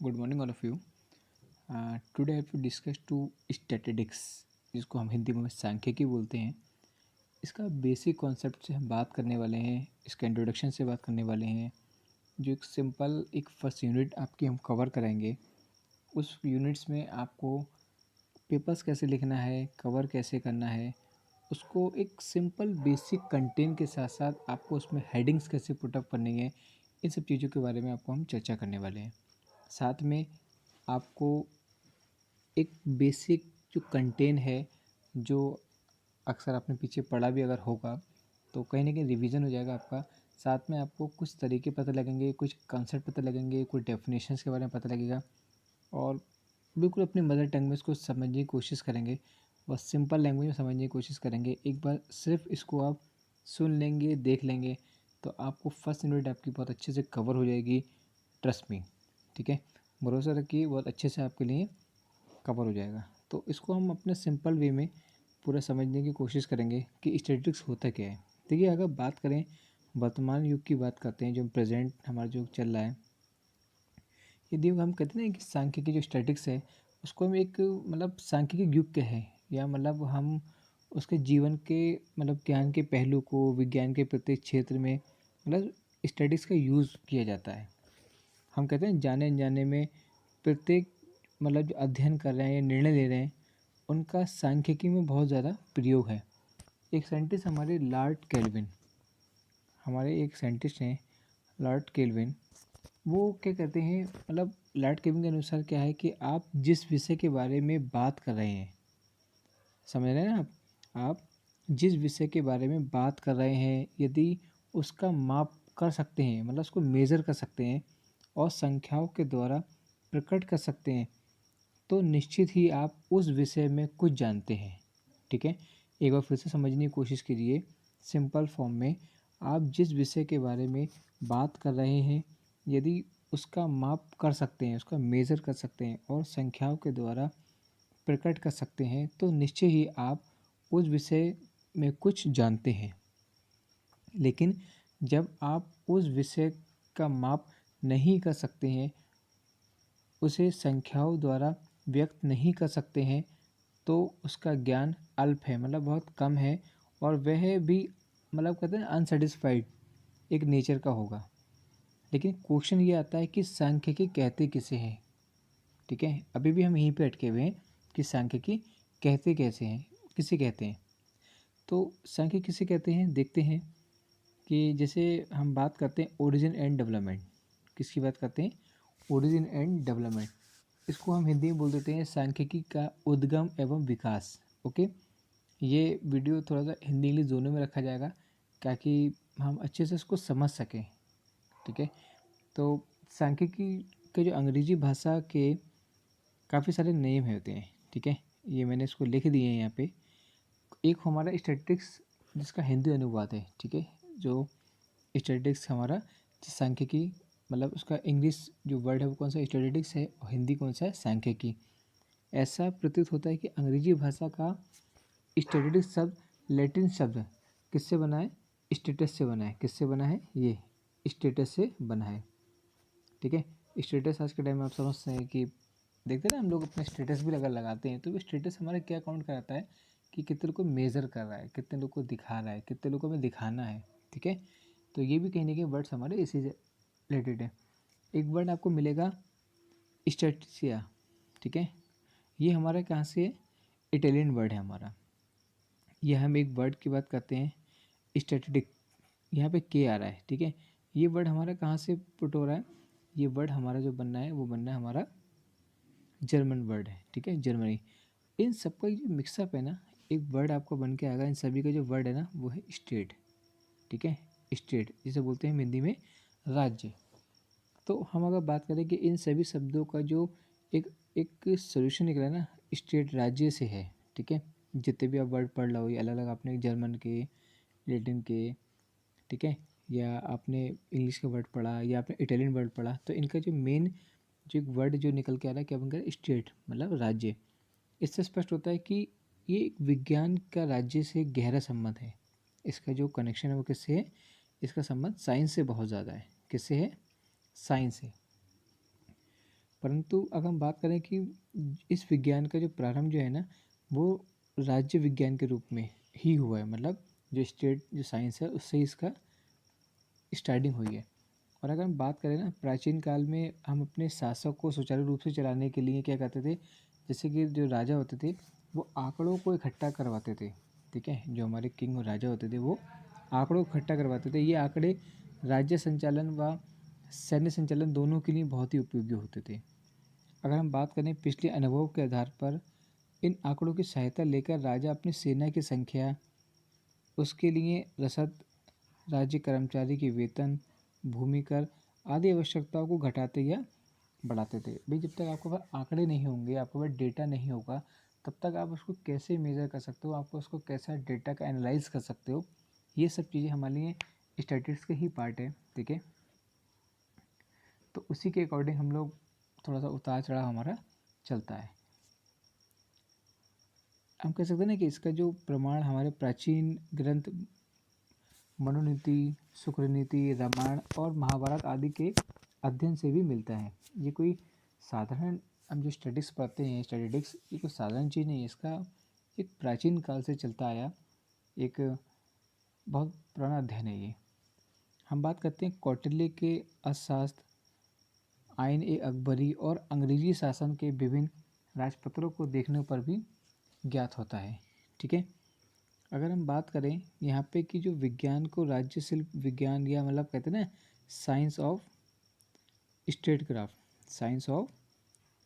Good morning, all of you. Today I have to discuss to statistics, जिसको हम हिंदी में सांख्यिकी बोलते हैं। इसका बेसिक कॉन्सेप्ट से हम बात करने वाले हैं, इसका इंट्रोडक्शन से बात करने वाले हैं। जो एक सिंपल एक फर्स्ट यूनिट आपकी हम कवर करेंगे। उस यूनिट्स में आपको पेपर्स कैसे लिखना है, कवर कैसे करना है, उसको एक सिंपल बेसिक कंटेंट के साथ साथ आपको उसमें हेडिंग्स कैसे पुटअप करनी है, इन सब चीज़ों के बारे में आपको हम चर्चा करने वाले हैं। साथ में आपको एक बेसिक जो कंटेंट है, जो अक्सर आपने पीछे पढ़ा भी अगर होगा, तो कहीं न कहीं रिवीजन हो जाएगा आपका। साथ में आपको कुछ तरीके पता लगेंगे, कुछ कॉन्सेप्ट पता लगेंगे, कुछ डेफिनेशंस के बारे में पता लगेगा और बिल्कुल अपनी मदर टंग में इसको समझने की कोशिश करेंगे और सिंपल लैंग्वेज में समझने की कोशिश करेंगे। एक बार सिर्फ इसको आप सुन लेंगे, देख लेंगे, तो आपको फर्स्ट यूनिट आपकी बहुत अच्छे से कवर हो जाएगी। ट्रस्ट मी, ठीक है? भरोसा रखिए, बहुत अच्छे से आपके लिए कवर हो जाएगा। तो इसको हम अपने सिंपल वे में पूरा समझने की कोशिश करेंगे कि स्टैटिस्टिक्स होता क्या है। देखिए, अगर बात करें वर्तमान युग की, बात करते हैं जो प्रेजेंट हमारा जो चल रहा है, यदि हम कहते हैं ना कि सांख्यिकी जो स्टैटिस्टिक्स है, उसको हम एक मतलब सांख्यिकी युग के है, या मतलब हम उसके जीवन के मतलब ज्ञान के पहलू को विज्ञान के प्रत्येक क्षेत्र में मतलब स्टैटिस्टिक्स का यूज़ किया जाता है। हम कहते हैं जाने अनजाने में प्रत्येक मतलब जो अध्ययन कर रहे हैं या निर्णय ले रहे हैं, उनका सांख्यिकी में बहुत ज़्यादा प्रयोग है। एक साइंटिस्ट हमारे लॉर्ड केल्विन, हमारे एक साइंटिस्ट हैं लॉर्ड केल्विन। वो क्या कहते हैं, मतलब लॉर्ड केल्विन के अनुसार क्या है कि आप जिस विषय के बारे में बात कर रहे हैं, समझ रहे हैं ना आप जिस विषय के बारे में बात कर रहे हैं, यदि उसका माप कर सकते हैं, मतलब उसको मेज़र कर सकते हैं और संख्याओं के द्वारा प्रकट कर सकते हैं, तो निश्चित ही आप उस विषय में कुछ जानते हैं। ठीक है, एक बार फिर से समझने की कोशिश कीजिए। सिंपल फॉर्म में, आप जिस विषय के बारे में बात कर रहे हैं, यदि उसका माप कर सकते हैं, उसका मेज़र कर सकते हैं और संख्याओं के द्वारा प्रकट कर सकते हैं, तो निश्चय ही आप उस विषय में कुछ जानते हैं। लेकिन जब आप उस विषय का माप नहीं कर सकते हैं, उसे संख्याओं द्वारा व्यक्त नहीं कर सकते हैं, तो उसका ज्ञान अल्प है, मतलब बहुत कम है, और वह भी मतलब कहते हैं अनसेटिस्फाइड एक नेचर का होगा। लेकिन क्वेश्चन ये आता है कि सांख्यिकी कहते किसे हैं। ठीक है, अभी भी हम यहीं पे अटके हुए हैं कि सांख्यिकी कहते कैसे हैं, किसे कहते हैं। तो सांख्यिकी किसे कहते हैं, देखते हैं कि जैसे हम बात करते हैं ओरिजिन एंड डेवलपमेंट। किसकी बात करते हैं? Origin and development. इसको हम हिंदी में बोल देते हैं सांख्यिकी का उद्गम एवं विकास। ओके, ये वीडियो थोड़ा सा हिंदी इंग्लिश दोनों में रखा जाएगा ताकि हम अच्छे से इसको समझ सकें। ठीक है, तो सांख्यिकी के जो अंग्रेजी भाषा के काफ़ी सारे नेम होते हैं। ठीक है, ये मैंने इसको लिख दिए हैं यहाँ पे। एक हमारा स्टैटिस्टिक्स जिसका हिंदी अनुवाद है, ठीक है, जो स्टैटिस्टिक्स हमारा सांख्यिकी, मतलब उसका इंग्लिश जो वर्ड है वो कौन सा स्टैटिस्टिक्स है और हिंदी कौन सा है सांख्यिकी। ऐसा प्रतीत होता है कि अंग्रेजी भाषा का स्टैटिस्टिक्स शब्द लैटिन शब्द किससे बना है? स्टेटस से बना है। किससे बना है? ये स्टेटस से बना है। ठीक है, स्टेटस आज के टाइम में आप समझते हैं कि देखते हैं ना, हम लोग अपने स्टेटस भी अगर लगाते हैं तो वो स्टेटस हमारा क्या काउंट कराता है कि कितने लोग को मेज़र कर रहा है, कितने लोग को दिखा रहा है, कितने लोगों में दिखाना है। ठीक है, तो ये भी कहीं ना कहीं वर्ड्स हमारे इसी से रिलेटेड है। एक वर्ड आपको मिलेगा स्टैटिस्टिया। ठीक है, ये हमारा कहाँ से है? इटालियन वर्ड है हमारा। ये हम एक वर्ड की बात करते हैं स्टैटिस्टिक, यहाँ पे के आ रहा है। ठीक है, ये वर्ड हमारा कहाँ से पुट हो रहा है? ये वर्ड हमारा जो बनना है वो बनना है हमारा जर्मन वर्ड है। ठीक है, जर्मनी। इन सबका जो मिक्सअप है ना, एक वर्ड आपको बन के आएगा। इन सभी का जो वर्ड है ना वो है स्टेट। ठीक है, स्टेट जिसे बोलते हैं हिंदी में राज्य। तो हम अगर बात करें कि इन सभी शब्दों का जो एक एक सोल्यूशन निकला है ना, स्टेट राज्य से है। ठीक है, जितने भी आप वर्ड पढ़ लो, ये अलग अलग, आपने जर्मन के, लैटिन के, ठीक है, या आपने इंग्लिश का वर्ड पढ़ा या आपने इटालियन वर्ड पढ़ा, तो इनका जो मेन जो एक वर्ड जो निकल के आ रहा है क्या बन गया? स्टेट, मतलब राज्य। इससे स्पष्ट होता है कि ये एक विज्ञान का राज्य से गहरा संबंध है। इसका जो कनेक्शन है वो किससे है? इसका संबंध साइंस से बहुत ज़्यादा है। किससे है? साइंस से। परंतु अगर हम बात करें कि इस विज्ञान का जो प्रारंभ जो है ना, वो राज्य विज्ञान के रूप में ही हुआ है। मतलब जो स्टेट जो साइंस है उससे इसका स्टार्टिंग हुई है। और अगर हम बात करें ना, प्राचीन काल में हम अपने शासक को सुचारू रूप से चलाने के लिए क्या करते थे, जैसे कि जो राजा होते थे वो आंकड़ों को इकट्ठा करवाते थे। ठीक है, जो हमारे किंग और राजा होते थे वो आंकड़ों को इकट्ठा करवाते थे। ये आंकड़े राज्य संचालन व सैन्य संचालन दोनों के लिए बहुत ही उपयोगी होते थे। अगर हम बात करें पिछले अनुभव के आधार पर, इन आंकड़ों की सहायता लेकर राजा अपनी सेना की संख्या, उसके लिए रसद, राज्य कर्मचारी के वेतन, भूमि कर आदि आवश्यकताओं को घटाते या बढ़ाते थे। भाई जब तक आपके पास आंकड़े नहीं होंगे, आपके पास डेटा नहीं होगा, तब तक आप उसको कैसे मेज़र कर सकते हो, आपको उसको कैसा डेटा का एनालाइज कर सकते हो, ये सब चीज़ें हमारे लिए स्टैटिस्टिक्स के ही पार्ट है। ठीक है, तो उसी के अकॉर्डिंग हम लोग थोड़ा सा उतार चढ़ाव हमारा चलता है। हम कह सकते हैं ना कि इसका जो प्रमाण हमारे प्राचीन ग्रंथ मनुनीति, शुक्रनीति, रामायण और महाभारत आदि के अध्ययन से भी मिलता है। ये कोई साधारण, हम जो स्टैटिस्टिक्स पढ़ते हैं, स्टैटिस्टिक्स ये कोई साधारण चीज़ नहीं है। इसका एक प्राचीन काल से चलता आया एक बहुत पुराना अध्ययन है ये। हम बात करते हैं कौटिल्य के अर्थशास्त्र, आइन ए अकबरी और अंग्रेजी शासन के विभिन्न राजपत्रों को देखने पर भी ज्ञात होता है। ठीक है, अगर हम बात करें यहाँ पे कि जो विज्ञान को राज्य शिल्प विज्ञान या मतलब कहते हैं ना science of state craft, science of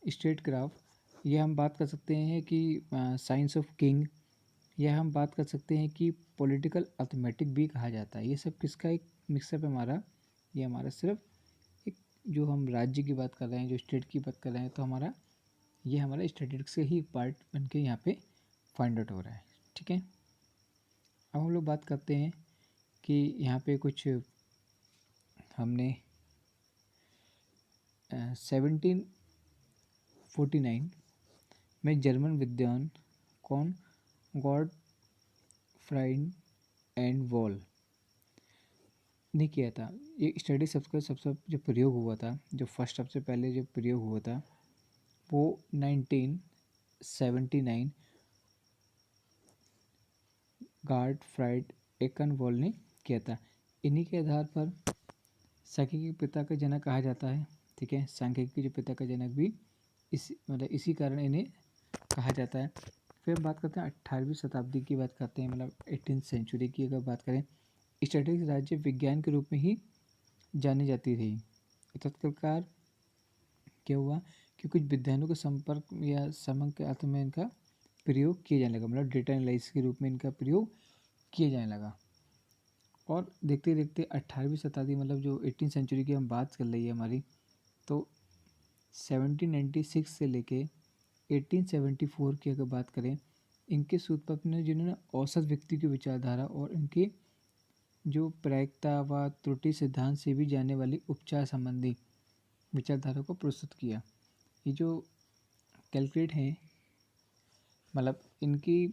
state craft, यह हम बात कर सकते हैं कि साइंस ऑफ किंग, यह हम बात कर सकते हैं कि पॉलिटिकल अर्थमेटिक भी कहा जाता है। ये सब किसका एक मिक्सअप है हमारा, ये हमारा सिर्फ एक, जो हम राज्य की बात कर रहे हैं, जो स्टेट की बात कर रहे हैं, तो हमारा ये हमारा स्टैटिस्टिक्स से ही पार्ट बन के यहाँ पे फाइंड आउट हो रहा है। ठीक है, अब हम लोग बात करते हैं कि यहाँ पे कुछ हमने 1749 में जर्मन विद्वान कौन, गॉटफ्राइड एंड वॉल ने किया था। ये स्टडी सबसे जो प्रयोग हुआ था, जो फर्स्ट सबसे पहले जो प्रयोग हुआ था वो 1979 गॉटफ्राइड एकन वॉल ने किया था। इन्हीं के आधार पर सांख्यिकी के पिता का जनक कहा जाता है। ठीक है, सांख्यिकी के जो पिता का जनक भी इसी कारण इन्हें कहा जाता है। फिर हम बात करते हैं 18वीं शताब्दी की बात करते हैं, मतलब 18th सेंचुरी की अगर बात करें, स्टैटिस्टिक्स राज्य विज्ञान के रूप में ही जानी जाती थी। तत्काल क्या हुआ कि कुछ विद्वानों के संपर्क या समग्र के अर्थ में इनका प्रयोग किया जाने लगा, मतलब डेटा एनालिसिस के रूप में इनका प्रयोग किया जाने लगा। और देखते देखते 18वीं शताब्दी, मतलब जो 18th सेंचुरी की हम बात कर रही है हमारी, तो 1796 से लेके 1874 की अगर बात करें, इनके सूत्रपात ने जिन्होंने औसत व्यक्ति की विचारधारा और इनके जो प्रायिकता व त्रुटि सिद्धांत से भी जाने वाली उपचार संबंधी विचारधारा को प्रस्तुत किया। ये जो कैलकुलेट हैं, मतलब इनकी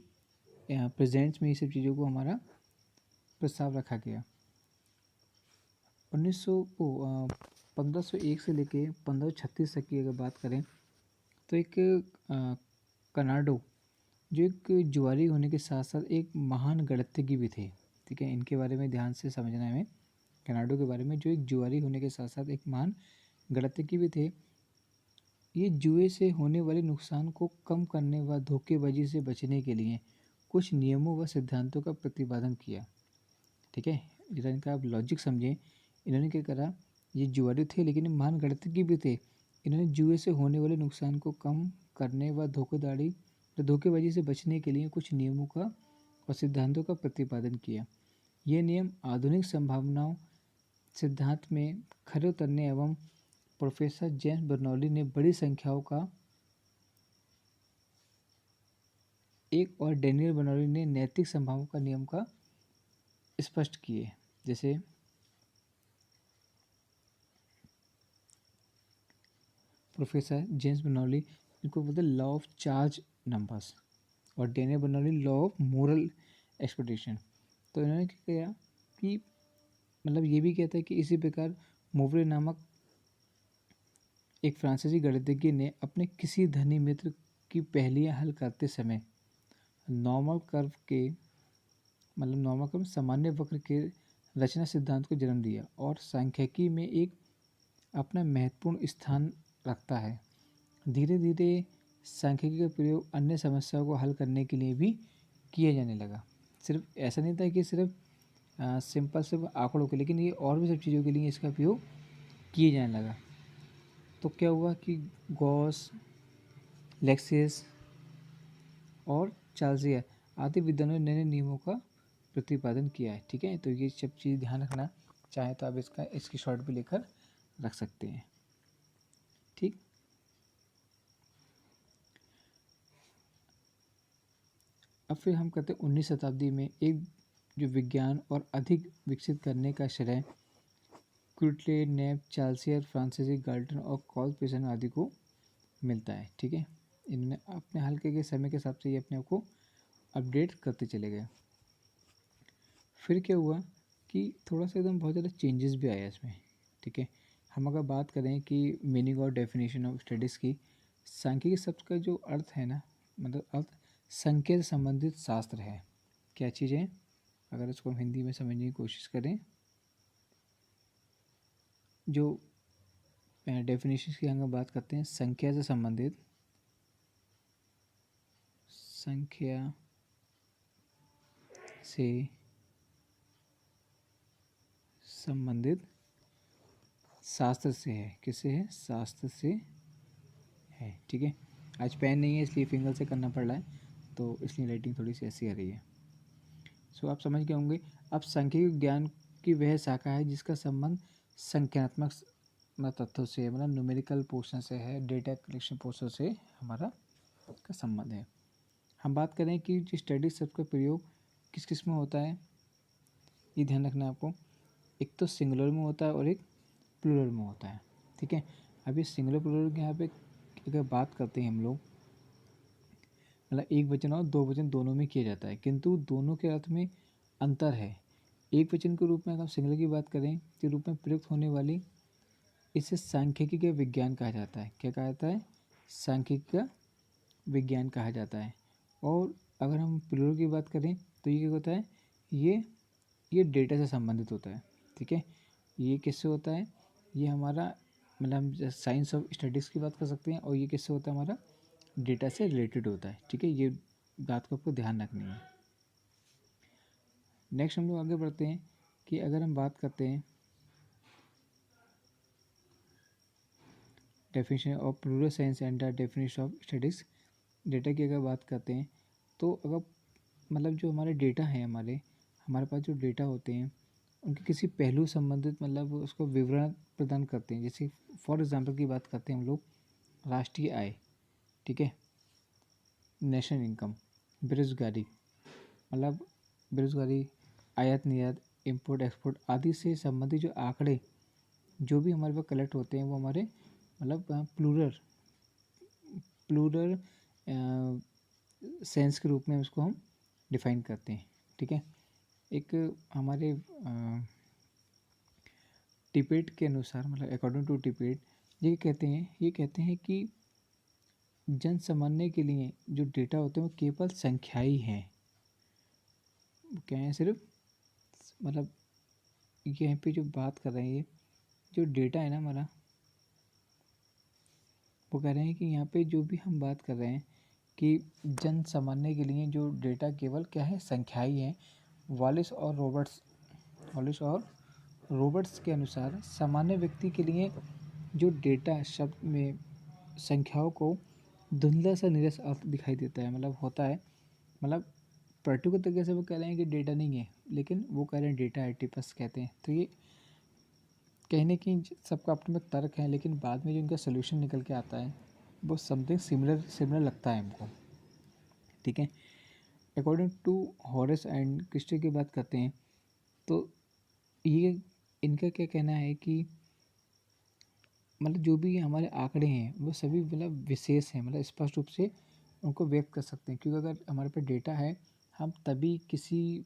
प्रेजेंट्स में ये सब चीज़ों को हमारा प्रस्ताव रखा गया। 1501 से लेके 1536 तक की अगर बात करें, तो एक कर्नाडो जो एक जुआरी होने के साथ साथ एक महान गणितज्ञ भी थे। ठीक है, इनके बारे में ध्यान से समझना है हमें, कर्नाडो के बारे में, जो एक जुआरी होने के साथ साथ एक महान गणितज्ञ भी थे। ये जुए से होने वाले नुकसान को कम करने व धोखेबाजी से बचने के लिए कुछ नियमों व सिद्धांतों का प्रतिपादन किया। ठीक है, जरा इनका आप लॉजिक समझें। इन्होंने क्या करा, ये जुआरी थे लेकिन महान गणितज्ञ भी थे। इन्होंने जुए से होने वाले नुकसान को कम करने व धोखेबाजी से बचने के लिए कुछ नियमों का और सिद्धांतों का प्रतिपादन किया। ये नियम आधुनिक संभावनाओं सिद्धांत में खरे उतरने एवं प्रोफेसर जेम्स बर्नौली ने बड़ी संख्याओं का एक और डेनियल बर्नौली ने नैतिक संभावनाओं का नियम का स्पष्ट किए। जैसे प्रोफेसर जेम्स बर्नौली, इनको बोलते लॉ ऑफ चार्ज नंबर्स, और Daniel Bernoulli law of moral expectation. तो इन्होंने क्या किया कि मतलब ये भी कहता है कि इसी प्रकार मोवरे नामक एक फ्रांसीसी गणितज्ञ ने अपने किसी धनी मित्र की पहेलियां हल करते समय नॉर्मल कर्व के नॉर्मल कर्व सामान्य वक्र के रचना सिद्धांत को जन्म दिया और सांख्यिकी में एक अपना महत्वपूर्ण स्थान रखता है। धीरे धीरे सांख्यिकी का प्रयोग अन्य समस्याओं को हल करने के लिए भी किया जाने लगा। सिर्फ ऐसा नहीं था कि सिर्फ सिंपल आंकड़ों के, लेकिन ये और भी सब चीज़ों के लिए इसका उपयोग किए जाने लगा। तो क्या हुआ कि गॉस, लेक्सिस और चार्ल्सिया आदि विद्वानों ने नए नियमों का प्रतिपादन किया है। ठीक है, तो ये सब चीज़ ध्यान रखना, चाहे तो आप इसकी शॉर्ट भी लेकर रख सकते हैं। ठीक, अब फिर हम कहते हैं 19वीं शताब्दी में एक जो विज्ञान और अधिक विकसित करने का श्रेय क्यूटले, नेप, चार्ल्सियर, फ्रांसीसी गाल्टन और कॉल पेसन आदि को मिलता है। ठीक है, इन्होंने अपने हल्के के समय के हिसाब से ये अपने आप को अपडेट करते चले गए। फिर क्या हुआ कि थोड़ा सा एकदम बहुत ज़्यादा चेंजेस भी आया इसमें। ठीक है, हम अगर बात करें कि मीनिंग और डेफिनेशन ऑफ स्टडीज़ की, सांख्यिकी शब्द का जो अर्थ है ना, मतलब अर्थ संख्या से संबंधित शास्त्र है। क्या चीज़ है, अगर इसको हम हिंदी में समझने की कोशिश करें, जो डेफिनेशन की अगर बात करते हैं, संख्या से संबंधित, संख्या से संबंधित शास्त्र से है। किससे है? शास्त्र से है। ठीक है, आज पेन नहीं है इसलिए फिंगर से करना पड़ रहा है, तो इसलिए राइटिंग थोड़ी सी ऐसी आ रही है। सो आप समझ गए होंगे। अब सांख्यिक ज्ञान की वह शाखा है जिसका संबंध संख्यात्मक तथ्यों से, मतलब न्यूमेरिकल पोर्शन से है, डेटा कलेक्शन पोर्शन से हमारा का संबंध है। हम बात करें कि जो स्टडी शब्द का प्रयोग किस किस में होता है, ये ध्यान रखना है आपको। एक तो सिंगुलर में होता है और एक प्लूरल में होता है। ठीक है, अभी सिंगुलर प्लूरल के यहाँ पे अगर बात करते हैं हम लोग, मतलब एक वचन और दो वचन दोनों में किया जाता है, किंतु दोनों के अर्थ में अंतर है। एक वचन के रूप में अगर सिंगुलर की बात करें के रूप में प्रयुक्त होने वाली, इसे सांख्यिकी का विज्ञान कहा जाता है। क्या कहा जाता है? सांख्यिकी का विज्ञान कहा जाता है। और अगर हम प्लूरल की बात करें तो ये क्या होता है, ये डेटा से संबंधित होता है। ठीक है, ये किससे होता है, ये हमारा मतलब हम साइंस ऑफ स्टडीज़ की बात कर सकते हैं, और ये किससे होता है, हमारा डेटा से रिलेटेड होता है। ठीक है, ये बात को आपको ध्यान रखनी है। नेक्स्ट हम लोग आगे बढ़ते हैं कि अगर हम बात करते हैं definition of plural science and the definition of studies, data की अगर बात करते हैं तो अगर मतलब जो हमारे डेटा हैं, हमारे पास जो डेटा होते हैं उनके किसी पहलू संबंधित, मतलब उसको विवरण प्रदान करते हैं। जैसे फॉर एग्जांपल की बात करते हैं हम लोग, राष्ट्रीय आय, ठीक है, नेशनल इनकम, बेरोजगारी, मतलब बेरोजगारी, आयात निर्यात, इंपोर्ट एक्सपोर्ट आदि से संबंधित जो आंकड़े जो भी हमारे पास कलेक्ट होते हैं, वो हमारे मतलब प्लूरल सेंस के रूप में उसको हम डिफाइन करते हैं। ठीक है, एक हमारे टिबेट के अनुसार, मतलब अकॉर्डिंग टू टिबेट, ये कहते हैं कि जन सामान्य के लिए जो डेटा होते हैं वो केवल संख्याई हैं। क्या है? सिर्फ मतलब यहाँ पे जो बात कर रहे हैं, ये जो डेटा है ना हमारा, वो कह रहे हैं कि यहाँ पे जो भी हम बात कर रहे हैं कि जन सामान्य के लिए जो डेटा केवल क्या है, संख्याई है। वॉलिस और रॉबर्ट्स के अनुसार सामान्य व्यक्ति के लिए जो डेटा शब्द में संख्याओं को धुंधला सा निरस अर्थ दिखाई देता है, मतलब होता है, मतलब पर्टिकुलर तरीके से वो कह रहे हैं कि डेटा नहीं है, लेकिन वो कह रहे हैं डेटा है, टिपस कहते हैं। तो ये कहने की सबका अपने में तर्क है, लेकिन बाद में जो इनका सोल्यूशन निकल के आता है वो समथिंग सिमिलर लगता है हमको। ठीक है, according to Horace and Crystal की बात करते हैं तो ये इनका क्या कहना है कि मतलब जो भी हमारे आंकड़े हैं वो सभी मतलब विशेष हैं, मतलब स्पष्ट रूप से उनको व्यक्त कर सकते हैं, क्योंकि अगर हमारे पास डेटा है हम तभी किसी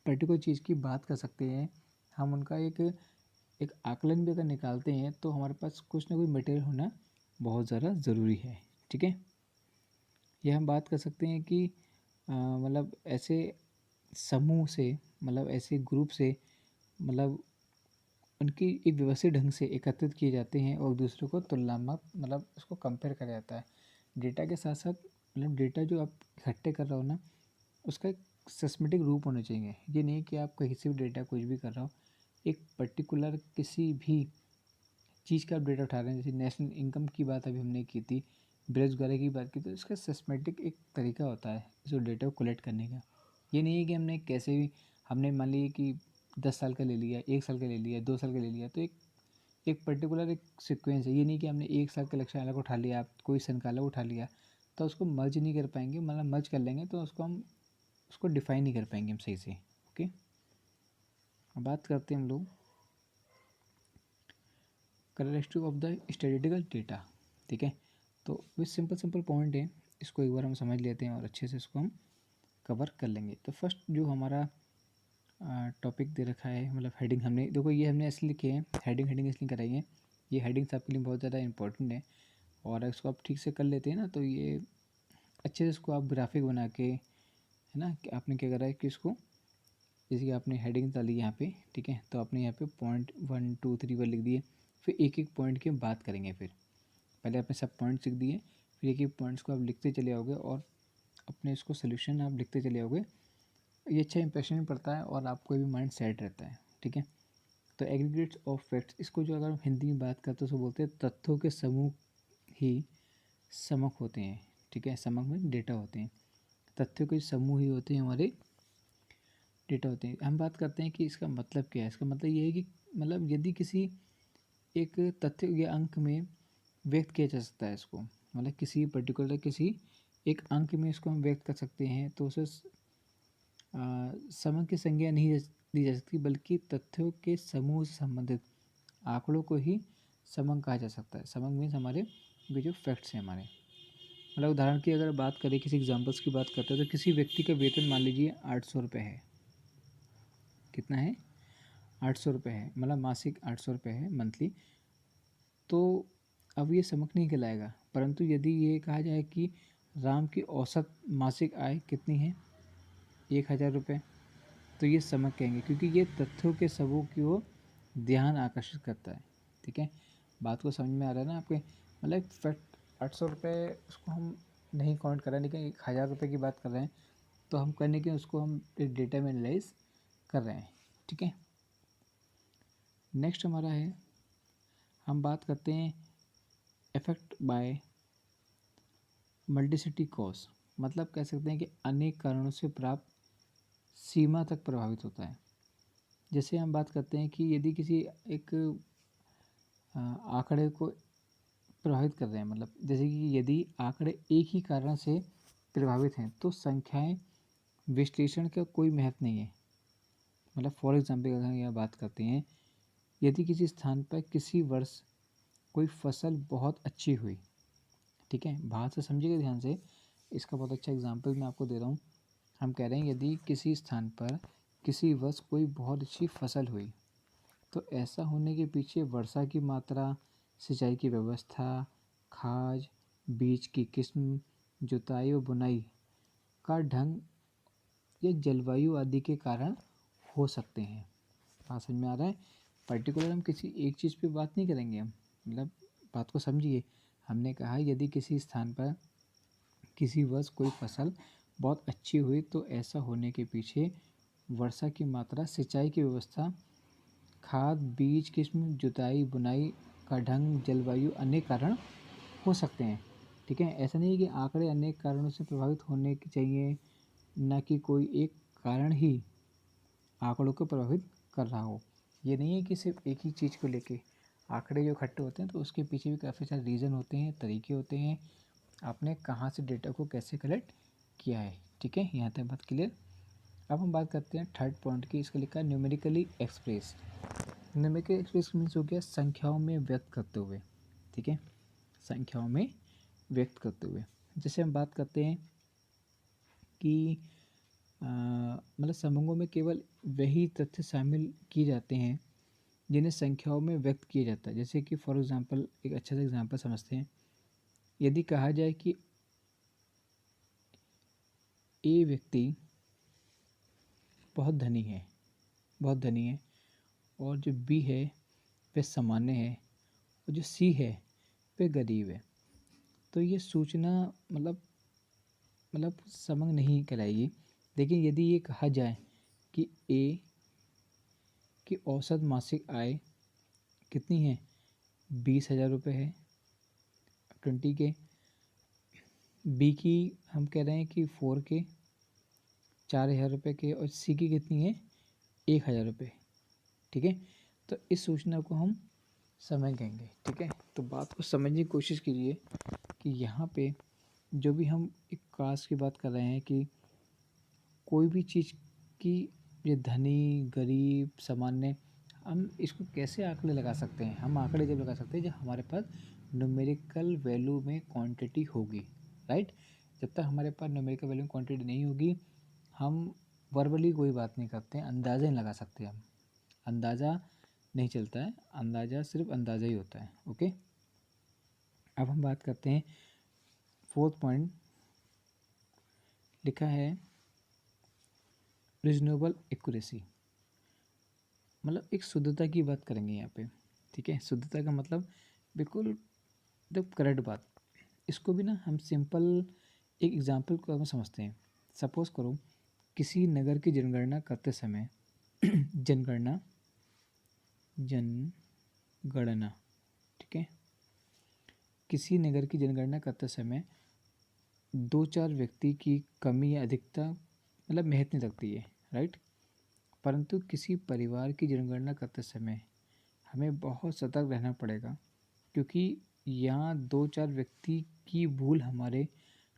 पर्टिकुलर चीज़ की बात कर सकते हैं, हम उनका एक एक आकलन भी अगर निकालते हैं तो हमारे पास कुछ ना कुछ मटेरियल होना बहुत ज़्यादा ज़रूरी है। ठीक है, यह हम बात कर सकते हैं कि मतलब ऐसे समूह से, मतलब ऐसे ग्रुप से, मतलब उनकी एक व्यवस्थित ढंग से एकत्रित किए जाते हैं और दूसरों को तुलनात्मक, मतलब उसको कंपेयर करा जाता है डेटा के साथ साथ। मतलब डेटा जो आप इकट्ठे कर रहे हो ना, उसका एक सिस्टमेटिक रूप होना चाहिए। ये नहीं कि आप कहीं से भी डेटा कुछ भी कर रहे हो, एक पर्टिकुलर किसी भी चीज़ का आप डेटा उठा रहे हैं। जैसे नेशनल इनकम की बात अभी हमने की थी, बेरोजगारी की बात की, तो इसका सिस्टमेटिक एक तरीका होता है जो डेटा को कलेक्ट करने का। ये नहीं है कि हमने कैसे भी, हमने मान लीजिए कि 10 साल का ले लिया, 1 साल का ले लिया, 2 साल का ले लिया, तो एक एक पर्टिकुलर एक सीक्वेंस है। ये नहीं कि हमने 1 साल का लक्ष्य अलग उठा लिया, आप कोई सन का अलग उठा लिया, तो उसको मर्ज नहीं कर पाएंगे। मतलब मर्ज कर लेंगे तो उसको डिफाइन नहीं कर पाएंगे हम सही से। ओके, अब बात करते हैं हम लोग characteristic of the statistical data. ठीक है, तो वे सिंपल सिंपल पॉइंट हैं, इसको एक बार हम समझ लेते हैं और अच्छे से इसको हम कवर कर लेंगे। तो फर्स्ट जो हमारा टॉपिक दे रखा है, मतलब हेडिंग हमने देखो, ये हमने इसलिए लिखे हैं, हेडिंग इसलिए कराई है, ये हेडिंग्स आपके लिए बहुत ज़्यादा इंपॉर्टेंट है। और इसको आप ठीक से कर लेते हैं ना, तो ये अच्छे से इसको आप ग्राफिक बना के, है ना, कि आपने क्या करा है कि इसको, जैसे कि आपने हेडिंग डाली यहाँ पे, ठीक है, तो आपने यहाँ पे पॉइंट 1 2 3 पर लिख दिए। फिर एक एक पॉइंट की बात करेंगे। फिर पहले आपने सब पॉइंट्स लिख दिए, फिर एक एक पॉइंट्स को आप लिखते चले आओगे और अपने इसको सोल्यूशन आप लिखते चले आओगे। ये अच्छा इंप्रेशन भी पड़ता है और आपको भी माइंड सेट रहता है। ठीक है, तो एग्रीगेट्स ऑफ फैक्ट्स, इसको जो अगर हम हिंदी में बात करते हैं तो बोलते हैं तथ्यों के समूह ही समक होते हैं। ठीक है, समक में डेटा होते हैं, तथ्यों के समूह ही होते हैं हमारे डेटा होते हैं। हम बात करते हैं कि इसका मतलब क्या है। इसका मतलब ये है कि मतलब यदि किसी एक तथ्य या अंक में व्यक्त किया जा सकता है इसको, मतलब किसी पर्टिकुलर किसी एक अंक में इसको हम व्यक्त कर सकते हैं, तो उसे समय की संज्ञा नहीं दी जा सकती, बल्कि तथ्यों के समूह से संबंधित आंकड़ों को ही समंक कहा जा सकता है। समंक मीन्स हमारे ये जो फैक्ट्स हैं हमारे, मतलब उदाहरण की अगर बात करें, किसी एग्जांपल्स की बात करते हैं, तो किसी व्यक्ति का वेतन मान लीजिए 800 रुपये है। कितना है? 800 रुपये है, मतलब मासिक 800 रुपये है, मंथली। तो अब ये समक नहीं कहलाएगा, परंतु यदि ये कहा जाए कि राम की औसत मासिक आय कितनी है, 1000 रुपये, तो ये समक कहेंगे, क्योंकि ये तथ्यों के सबूत की ओर ध्यान आकर्षित करता है। ठीक है, बात को समझ में आ रहा है ना आपके? मतलब फैक्ट 800 रुपये उसको हम नहीं काउंट कर रहे हैं, लेकिन 1000 रुपये की बात कर रहे हैं, तो हम करने के उसको हम एक डेटा में एनालाइज कर रहे हैं। ठीक है, नेक्स्ट हमारा है, हम बात करते हैं इफेक्ट बाय मल्टीसिटी कॉज, मतलब कह सकते हैं कि अनेक कारणों से प्राप्त सीमा तक प्रभावित होता है। जैसे हम बात करते हैं कि यदि किसी एक आंकड़े को प्रभावित कर रहे हैं, मतलब जैसे कि यदि आंकड़े एक ही कारण से प्रभावित हैं, तो संख्याएं विश्लेषण का कोई महत्व नहीं है। मतलब फॉर एग्जाम्पल अगर हम यह बात करते हैं, यदि किसी स्थान पर किसी वर्ष कोई फसल बहुत अच्छी हुई, ठीक है, बात से समझिएगा ध्यान से, इसका बहुत अच्छा एग्जाम्पल मैं आपको दे रहा हूँ। हम कह रहे हैं यदि किसी स्थान पर किसी वर्ष कोई बहुत अच्छी फसल हुई, तो ऐसा होने के पीछे वर्षा की मात्रा, सिंचाई की व्यवस्था, खाद, बीज की किस्म, जुताई और बुनाई का ढंग या जलवायु आदि के कारण हो सकते हैं। बात समझ में आ रहा है? पर्टिकुलर हम किसी एक चीज़ पे बात नहीं करेंगे हम, मतलब बात को समझिए। हमने कहा यदि किसी स्थान पर किसी वर्ष कोई फसल बहुत अच्छी हुई, तो ऐसा होने के पीछे वर्षा की मात्रा, सिंचाई की व्यवस्था, खाद, बीज किस्म, जुताई बुनाई का ढंग, जलवायु, अनेक कारण हो सकते हैं। ठीक है, ऐसा नहीं है कि आंकड़े अनेक कारणों से प्रभावित होने के चाहिए, न कि कोई एक कारण ही आंकड़ों को प्रभावित कर रहा हो। ये नहीं है कि सिर्फ एक ही चीज़ को लेके आंकड़े जो इकट्ठे होते हैं, तो उसके पीछे भी काफ़ी सारे रीज़न होते हैं, तरीके होते हैं, आपने कहाँ से डेटा को कैसे कलेक्ट किया है। ठीक है, यहाँ तक बात क्लियर। अब हम बात करते हैं थर्ड पॉइंट की, इसका लिखा है numerically express. Numerical express means हो गया संख्याओं में व्यक्त करते हुए। ठीक है, संख्याओं में व्यक्त करते हुए। जैसे हम बात करते हैं कि मतलब समूहों में केवल वही तथ्य शामिल किए जाते हैं जिन्हें संख्याओं में व्यक्त किया जाता है। जैसे कि फॉर एग्जांपल एक अच्छा सा एग्जांपल समझते हैं। यदि कहा जाए कि ए व्यक्ति बहुत धनी है, बहुत धनी है, और जो बी है वह सामान्य है, और जो सी है वह गरीब है, तो ये सूचना मतलब समझ नहीं कराएगी। लेकिन यदि ये कहा जाए कि ए की औसत मासिक आय कितनी है, 20,000 रुपये है, 20 के, बी की हम कह रहे हैं कि 4 के, 4,000 रुपये के, और सी की कितनी है, 1,000 रुपये। ठीक है, तो इस सूचना को हम समय कहेंगे। ठीक है, तो बात को समझने की कोशिश कीजिए कि यहाँ पे जो भी हम एक कास्ट की बात कर रहे हैं कि कोई भी चीज़ की, ये धनी गरीब सामान्य, हम इसको कैसे आंकड़े लगा सकते हैं? हम आंकड़े जब लगा सकते हैं जब हमारे पास न्यूमेरिकल वैल्यू में क्वांटिटी होगी, राइट। जब तक हमारे पास न्यूमेरिकल वैल्यू में क्वांटिटी नहीं होगी, हम वर्बली कोई बात नहीं करते हैं, अंदाज़ा नहीं लगा सकते। हम अंदाज़ा नहीं चलता है, अंदाज़ा सिर्फ अंदाज़ा ही होता है। ओके, अब हम बात करते हैं 4th पॉइंट, लिखा है रीजनेबल एक्यूरेसी, मतलब एक शुद्धता की बात करेंगे यहाँ पे। ठीक है, शुद्धता का मतलब बिल्कुल एकदम करेक्ट बात। इसको भी ना हम सिंपल एक एग्जांपल को हम समझते हैं। सपोज करो किसी नगर की जनगणना करते समय जनगणना जनगणना ठीक है, किसी नगर की जनगणना करते समय 2-4 व्यक्ति की कमी या अधिकता मतलब महत्व नहीं रखती है, राइट। परंतु किसी परिवार की जनगणना करते समय हमें बहुत सतर्क रहना पड़ेगा, क्योंकि यहाँ 2-4 व्यक्ति की भूल हमारे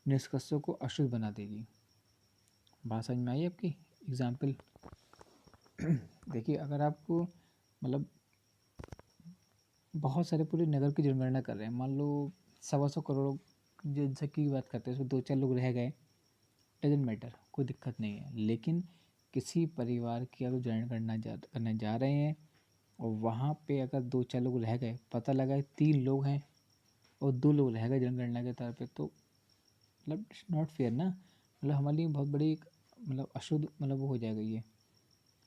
निष्कर्षों को अशुद्ध बना देगी। बात समझ में आई आपकी? एग्जाम्पल देखिए, अगर आपको मतलब बहुत सारे पूरे नगर की जनगणना कर रहे हैं, मान लो 125 करोड़ जनसंख्या की बात करते हैं, उसमें 2-4 लोग रह गए, डजेंट मैटर, कोई दिक्कत नहीं है। लेकिन किसी परिवार की अगर जनगणना करने जा रहे हैं और वहाँ पे अगर 2-4 लोग रह गए, पता लगा 3 लोग हैं और 2 लोग रह गए जनगणना के तौर पे, तो मतलब इट्स नॉट फेयर ना। मतलब हमारे लिए बहुत बड़ी एक मतलब अशुद्ध मतलब वो हो जाएगा,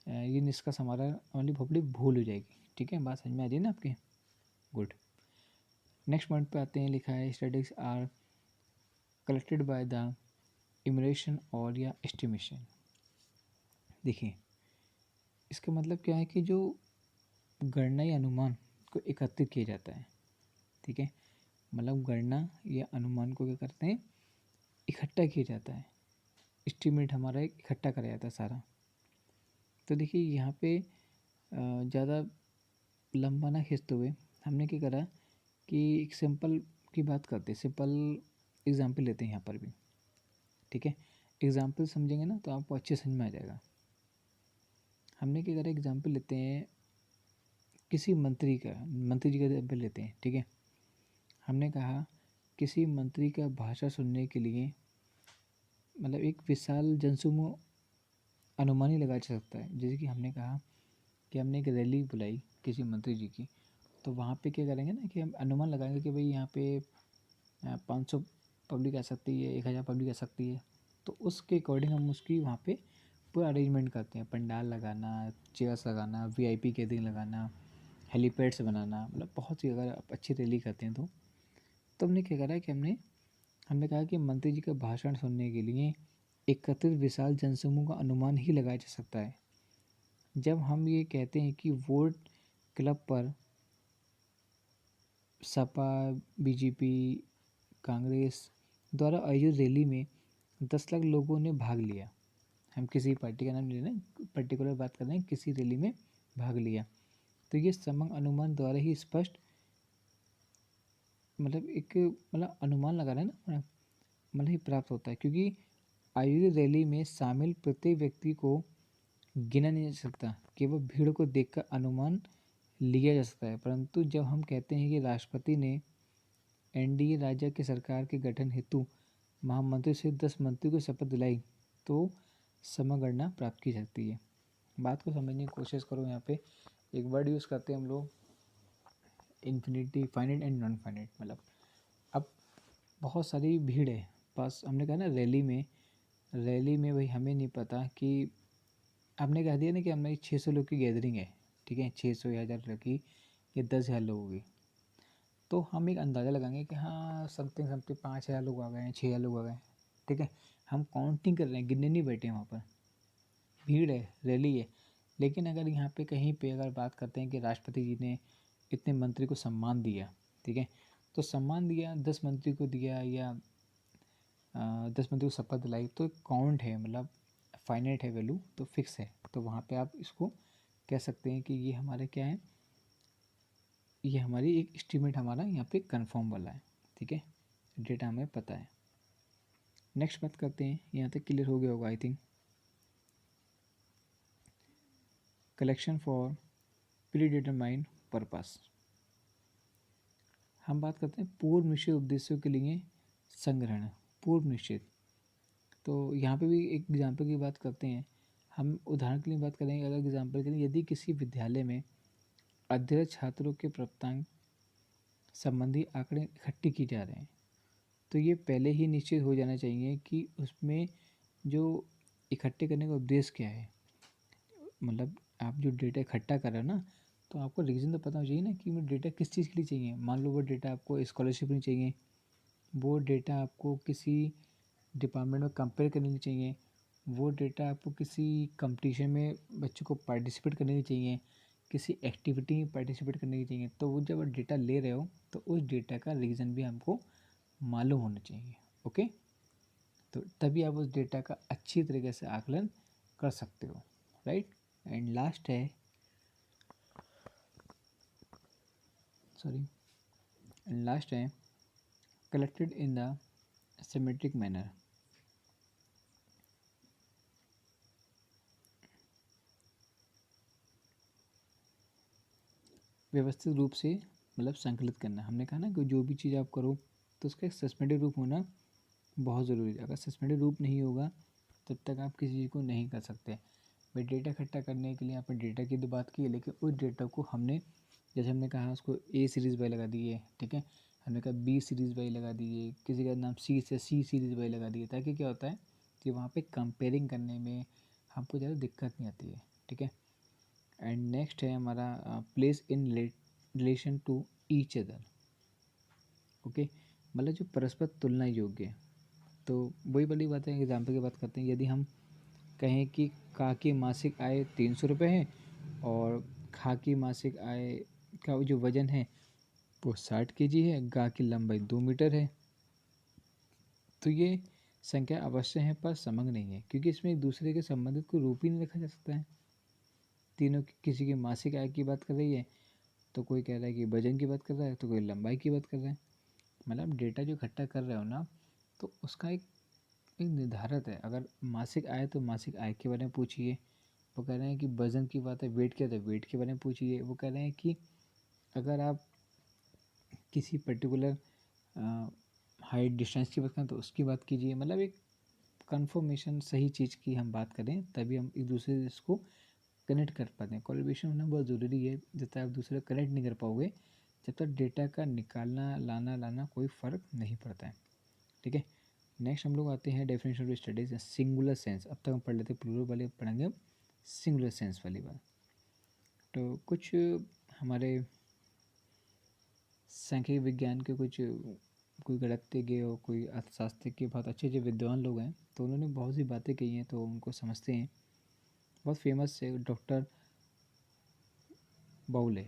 ये निष्कर्ष हमारा हमारी बहुत बड़ी भूल हो जाएगी। ठीक है, बात समझ में आ रही है ना आपके? गुड। नेक्स्ट पॉइंट पे आते हैं, लिखा है statistics are collected by the enumeration और या एस्टिमेशन। देखिए, इसका मतलब क्या है कि जो गणना या अनुमान को एकत्रित किया जाता है। ठीक है, मतलब गणना या अनुमान को क्या करते हैं, इकट्ठा किया जाता है। एस्टिमेट हमारा एक इकट्ठा करा जाता है सारा। तो देखिए यहाँ पे ज़्यादा लंबा ना खींचते हुए हमने क्या करा कि एक सिंपल की बात करते हैं, सिंपल एग्जाम्पल लेते हैं यहाँ पर भी। ठीक है, एग्जाम्पल समझेंगे ना तो आपको अच्छे समझ में आ जाएगा। हमने क्या करा, एग्जाम्पल लेते हैं किसी मंत्री का, मंत्री जी का एग्जाम्पल लेते हैं। ठीक है, हमने कहा किसी मंत्री का भाषण सुनने के लिए मतलब एक विशाल जनसमूह अनुमान ही लगाया जा सकता है। जैसे कि हमने कहा कि हमने एक रैली बुलाई किसी मंत्री जी की, तो वहाँ पे क्या करेंगे ना कि हम अनुमान लगाएंगे कि भाई यहाँ पे 500 पब्लिक आ सकती है, 1,000 पब्लिक आ सकती है। तो उसके अकॉर्डिंग हम उसकी वहाँ पे पूरा अरेंजमेंट करते हैं, पंडाल लगाना, चेयर्स लगाना, वीआईपी गैदरिंग लगाना, हेलीपैड्स बनाना, मतलब बहुत सी अगर आप अच्छी रैली करते हैं तो हमने क्या करा कि हमने कहा कि मंत्री जी का भाषण सुनने के लिए एकत्रित विशाल जनसमूह का अनुमान ही लगाया जा सकता है। जब हम ये कहते हैं कि वोट क्लब पर सपा, बीजेपी, कांग्रेस द्वारा आयोजित रैली में 10 लाख लोगों ने भाग लिया, हम किसी पार्टी का नाम ले रहे हैं, पर्टिकुलर बात कर रहे हैं, किसी रैली में भाग लिया, तो ये समग्र अनुमान द्वारा ही स्पष्ट मतलब एक मतलब अनुमान लगा रहे हैं ना, मतलब ही प्राप्त होता है। क्योंकि आयोजित रैली में शामिल प्रत्येक व्यक्ति को गिना नहीं जा सकता, केवल भीड़ को देखकर अनुमान लिया जा सकता है। परंतु जब हम कहते हैं कि राष्ट्रपति ने एनडीए राज्य की सरकार के गठन हेतु महामंत्री से 10 मंत्री को शपथ दिलाई, तो समगणना प्राप्त की जाती है। बात को समझने की कोशिश करो यहाँ पे। एक वर्ड यूज़ करते हैं हम लोग, infinity, finite and non finite. मतलब अब बहुत सारी भीड़ है पास, हमने कहा ना रैली में भाई हमें नहीं पता कि आपने कह दिया ना कि हमारी 600 लोग की गैदरिंग है, ठीक है, 600 या 1000 लोग की या 10,000 लोगों की, तो हम एक अंदाज़ा लगाएंगे कि हाँ समथिंग समथिंग 5,000 लोग आ गए हैं, 6,000 लोग आ गए हैं, ठीक है। हम काउंटिंग कर रहे हैं, गिनने नहीं बैठे हैं वहाँ पर, भीड़ है, रैली है। लेकिन अगर यहाँ पे कहीं पे अगर बात करते हैं कि राष्ट्रपति जी ने इतने मंत्री को सम्मान दिया, ठीक है, तो सम्मान दिया 10 मंत्री को दिया या 10 मंत्री को शपथ दिलाई, तो काउंट है, मतलब फाइनाइट है, वैल्यू तो फिक्स है। तो वहाँ पे आप इसको कह सकते हैं कि ये हमारे क्या है, ये हमारी एक एस्टीमेट हमारा यहाँ पे कंफर्म वाला है, ठीक है, डेटा हमें पता है। नेक्स्ट बात करते हैं, यहाँ तक क्लियर हो गया होगा I think. Collection for pre determined purpose, हम बात करते हैं पूर्व निश्चित उद्देश्यों के लिए संग्रहण, पूर्व निश्चित। तो यहाँ पे भी एक एग्जाम्पल की बात करते हैं, हम उदाहरण के लिए बात करेंगे। अगर एग्जाम्पल के लिए यदि किसी विद्यालय में अध्ययन छात्रों के प्राप्तांक संबंधी आंकड़े इकट्ठे किए जा रहे हैं, तो ये पहले ही निश्चित हो जाना चाहिए कि उसमें जो इकट्ठे करने का उद्देश्य क्या है। मतलब आप जो डेटा इकट्ठा कर रहे हो ना, तो आपको रीज़न तो पता होना चाहिए ना कि मैं डेटा किस चीज़ के लिए चाहिए। मान लो वो डेटा आपको स्कॉलरशिप नहीं चाहिए, वो डेटा आपको किसी डिपार्टमेंट में कंपेयर करने के लिए चाहिए, वो डेटा आपको किसी कंपटीशन में बच्चों को पार्टिसिपेट करने के लिए चाहिए, किसी एक्टिविटी में पार्टिसिपेट करने के लिए चाहिए। तो वो जब आप डेटा ले रहे हो तो उस डेटा का रीज़न भी हमको मालूम होना चाहिए, ओके। तो तभी आप उस डेटा का अच्छी तरीके से आकलन कर सकते हो, राइट। एंड लास्ट है, सॉरी, एंड लास्ट है collected in the symmetric manner, व्यवस्थित रूप से, मतलब संकलित करना। हमने कहा ना कि जो भी चीज़ आप करो तो उसका एक सिस्टमेटिक रूप होना बहुत ज़रूरी है। अगर सिस्टमेटिक रूप नहीं होगा तब तक आप किसी चीज़ को नहीं कर सकते। भाई डेटा इकट्ठा करने के लिए आपने डेटा की तो बात की है, लेकिन उस डेटा को हमने, जैसे हमने कहा उसको ए सीरीज़ बाई लगा दिए, ठीक है, हमने कहा बी सीरीज़ बाई लगा दिए, किसी का नाम सी से सी सीरीज़ बाई लगा दिए, ताकि क्या होता है कि वहाँ पे कंपेयरिंग करने में हमको ज़्यादा दिक्कत नहीं आती है, ठीक है। एंड नेक्स्ट है हमारा place in relation to each other, okay, मतलब जो परस्पर तुलना योग्य है। तो वही वाली बात है, एग्जाम्पल की बात करते हैं। यदि हम कहें कि का की मासिक आय 300 रुपये है और खा की मासिक आय का जो वजन है वो 60 kg है, गा की लंबाई 2 मीटर है, तो ये संख्या अवश्य है पर समग्र नहीं है, क्योंकि इसमें एक दूसरे के संबंधित कोई रूप ही नहीं रखा जा सकता है। तीनों किसी की मासिक आय की बात कर रही है, तो कोई कह रहा है कि वजन की बात कर रहा है, तो कोई लंबाई की बात कर रहा है। मतलब डेटा जो इकट्ठा कर रहे हो ना, तो उसका एक निर्धारित है। अगर मासिक आय तो मासिक आय के बारे में पूछिए, वो कह रहे हैं कि वज़न की बात है, वेट क्या, तो वेट के बारे में पूछिए। वो कह रहे हैं कि अगर आप किसी पर्टिकुलर हाइट डिस्टेंस की बात करें तो उसकी बात कीजिए। मतलब एक कन्फर्मेशन सही चीज़ की हम बात करें, तभी हम एक दूसरे से इसको कनेक्ट कर पाते हैं। कोलैबोरेशन होना बहुत ज़रूरी है। जब तक आप दूसरे को कनेक्ट नहीं कर पाओगे, जब तक डेटा का निकालना लाना कोई फ़र्क नहीं पड़ता है, ठीक है। नेक्स्ट हम लोग आते हैं definition of studies, singular sense. अब तक हम पढ़ लेते प्लूरल वाले, पढ़ेंगे अब सिंगुलर सेंस वाली बात। तो कुछ हमारे सांख्यिक विज्ञान के कुछ, कोई गणितज्ञ और कोई अर्थशास्त्र के बहुत अच्छे अच्छे विद्वान लोग हैं, तो उन्होंने बहुत सी बातें कही हैं, तो उनको समझते हैं। बहुत फेमस है डॉक्टर बाउले।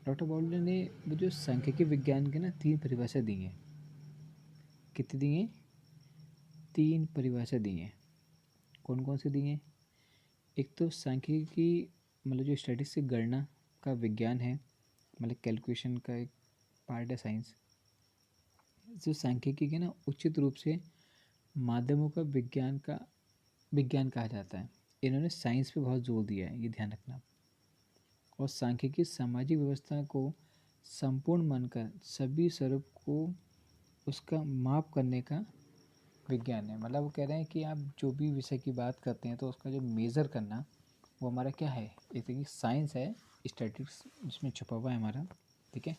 डॉक्टर बाउले ने वो जो सांख्यिकी विज्ञान के ना 3 परिभाषा दी हैं। कितनी दी हैं? 3 परिभाषा दी हैं। कौन कौन सी दी हैं? एक तो सांख्यिकी, मतलब जो स्टैटिस्टिक्स गणना का विज्ञान है, मतलब कैलकुलेशन का एक पार्ट है साइंस। जो सांख्यिकी के ना उचित रूप से माध्यमों का विज्ञान कहा जाता है। इन्होंने साइंस पे बहुत जोर दिया है, ये ध्यान रखना। और सांख्यिकी सामाजिक व्यवस्था को संपूर्ण मानकर सभी स्वरूप को उसका माप करने का विज्ञान है। मतलब वो कह रहे हैं कि आप जो भी विषय की बात करते हैं तो उसका जो मेज़र करना, वो हमारा क्या है, एक तरीके की साइंस है स्टैटिस्टिक्स जिसमें छुपा हुआ है हमारा, ठीक है।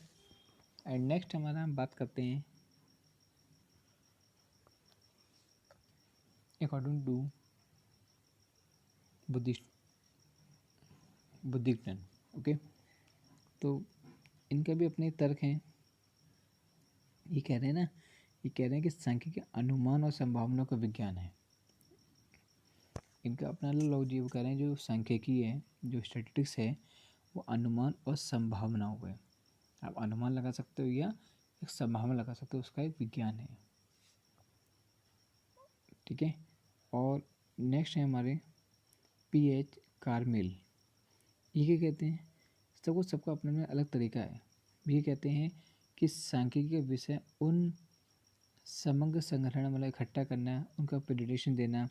एंड नेक्स्ट हमारा हम बात करते हैं अकॉर्डिंग टू बुद्धिस्ट बुद्धिज्ञान, ओके। तो इनका भी अपने तर्क हैं। ये कह रहे हैं ना, ये कह रहे हैं कि सांख्यिकी अनुमान और संभावना का विज्ञान है। इनका अपना लोग जी वो कह रहे हैं जो सांख्यिकी है, जो स्टैटिस्टिक्स है, वो अनुमान और संभावनाओं का है। आप अनुमान लगा सकते हो या एक संभावना लगा सकते हो, उसका एक विज्ञान है, ठीक है। और नेक्स्ट है हमारे पीएच कार्मेल। ये क्या कहते हैं, सबका अपना अपना अलग तरीका है। ये कहते हैं कि सांख्यिकी का विषय उन समग्र संग्रहण मतलब इकट्ठा करना, उनका प्रेडिक्शन देना,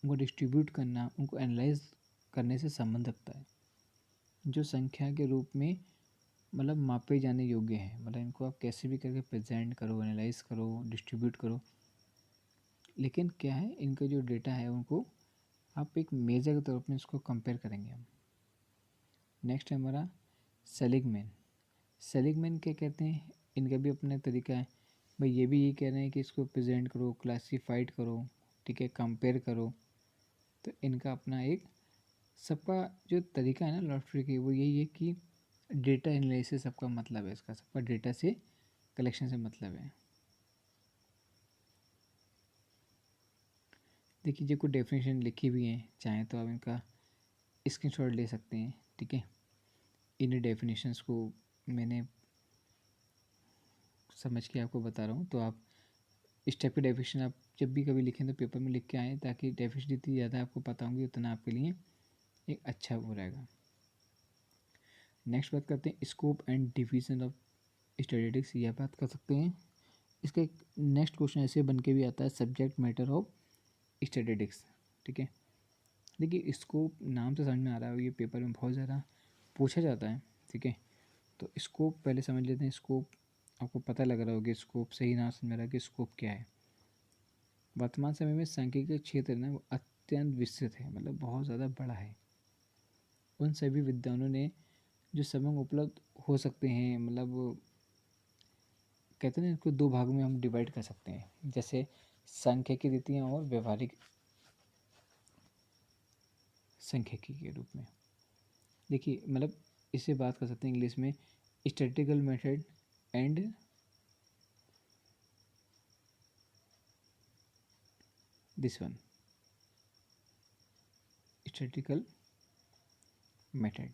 उनको डिस्ट्रीब्यूट करना, उनको एनालाइज करने से संबंध रखता है, जो संख्या के रूप में मतलब मापे जाने योग्य है। मतलब इनको आप कैसे भी करके प्रेजेंट करो, एनालाइज करो, डिस्ट्रीब्यूट करो, लेकिन क्या है, इनका जो डेटा है उनको आप एक मेजर के तौर पर इसको कंपेयर करेंगे हम। नेक्स्ट है हमारा सेलिगमैन। सेलिगमैन क्या कहते हैं, इनका भी अपना तरीका है। भाई ये भी ये कह रहे हैं कि इसको प्रेजेंट करो, क्लासीफाइड करो, ठीक है, कंपेयर करो। तो इनका अपना एक सबका जो तरीका है ना लॉटरी की, वो यही है कि डेटा एनालिसिस सबका मतलब है, इसका सबका डेटा से कलेक्शन से मतलब है। देखिए जो कुछ डेफिनेशन लिखी हुई हैं, चाहे तो आप इनका स्क्रीनशॉट ले सकते हैं, ठीक है। इन डेफिनेशंस को मैंने समझ के आपको बता रहा हूँ, तो आप इस टाइप की डेफिनेशन आप जब भी कभी लिखें तो पेपर में लिख के आएँ, ताकि डेफिनेशन जितनी ज़्यादा आपको पता होंगी उतना आपके लिए एक अच्छा वो रहेगा। नेक्स्ट बात करते हैं scope and division of statistics, यह बात कर सकते हैं। इसका एक नेक्स्ट क्वेश्चन ऐसे बन के भी आता है, सब्जेक्ट मैटर ऑफ स्टैटिस्टिक्स, ठीक है। देखिए स्कोप नाम से समझ में आ रहा है, ये पेपर में बहुत ज़्यादा पूछा जाता है, ठीक है। तो स्कोप पहले समझ लेते हैं। स्कोप आपको पता लग रहा होगा, स्कोप सही नाम समझ रहा है कि स्कोप क्या है। वर्तमान समय में सांख्यिकी क्षेत्र ना वो अत्यंत विस्तृत है, मतलब बहुत ज़्यादा बड़ा है। उन सभी विद्वानों ने जो समय उपलब्ध हो सकते हैं, मतलब कहते हैं ना, इसको दो भागों में हम डिवाइड कर सकते हैं, जैसे सांख्यिकी रीतियाँ और व्यवहारिक सांख्यिकी के रूप में। देखिए मतलब इससे बात कर सकते हैं इंग्लिश में, statistical method and this one, statistical method.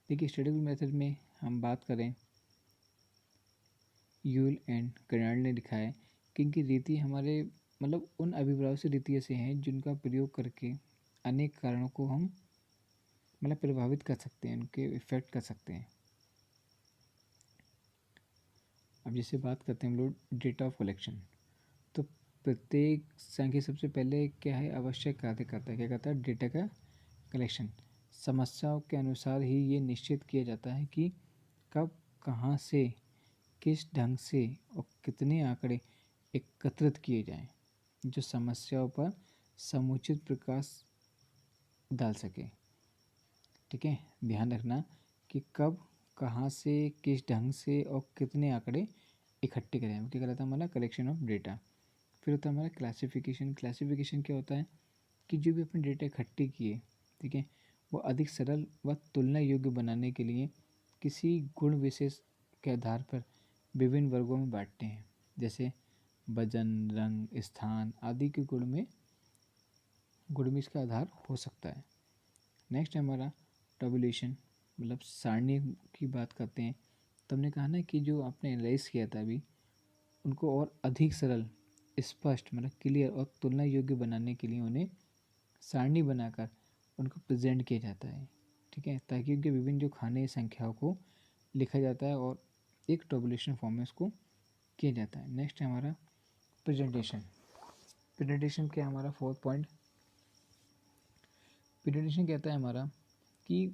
देखिए स्टैटिस्टिकल मेथड में हम बात करें, यूल एंड कर्नाड ने लिखा है कि इनकी रीति हमारे मतलब उन अभिप्रायों से रीति ऐसे हैं जिनका प्रयोग करके अनेक कारणों को हम मतलब प्रभावित कर सकते हैं, उनके इफेक्ट कर सकते हैं। अब जैसे बात करते हैं हम लोग डेटा ऑफ कलेक्शन, तो प्रत्येक संख्या सबसे पहले क्या है, आवश्यक कार्य करता है, क्या करता है, डेटा का कलेक्शन। समस्याओं के अनुसार ही ये निश्चित किया जाता है कि कब, कहाँ से, किस ढंग से और कितने आंकड़े एकत्रित किए जाएं जो समस्याओं पर समुचित प्रकाश डाल सके, ठीक है। ध्यान रखना कि कब, कहाँ से, किस ढंग से और कितने आंकड़े इकट्ठे करें, क्या कहलाता है हमारा कलेक्शन ऑफ डेटा। फिर होता है हमारा क्लासिफिकेशन। क्लासिफिकेशन क्या होता है कि जो भी अपने डेटा इकट्ठे किए, ठीक है, वो अधिक सरल व तुलना योग्य बनाने के लिए किसी गुण विशेष के आधार पर विभिन्न वर्गों में बांटते हैं, जैसे वजन, रंग, स्थान आदि के गुण में इसका आधार हो सकता है। नेक्स्ट है हमारा टैबुलेशन, मतलब सारणी की बात करते हैं। तो हमने कहा ना कि जो आपने एनालाइज किया था अभी, उनको और अधिक सरल, स्पष्ट मतलब क्लियर और तुलना योग्य बनाने के लिए उन्हें सारणी बनाकर उनको प्रेजेंट किया जाता है, ठीक है, ताकि उनके विभिन्न जो खाने संख्याओं को लिखा जाता है और एक टैबुलेशन फॉर्म में उसको किया जाता है। नेक्स्ट है हमारा प्रेजेंटेशन। प्रेजेंटेशन क्या है हमारा फोर्थ पॉइंट। प्रेजेंटेशन कहता है हमारा कि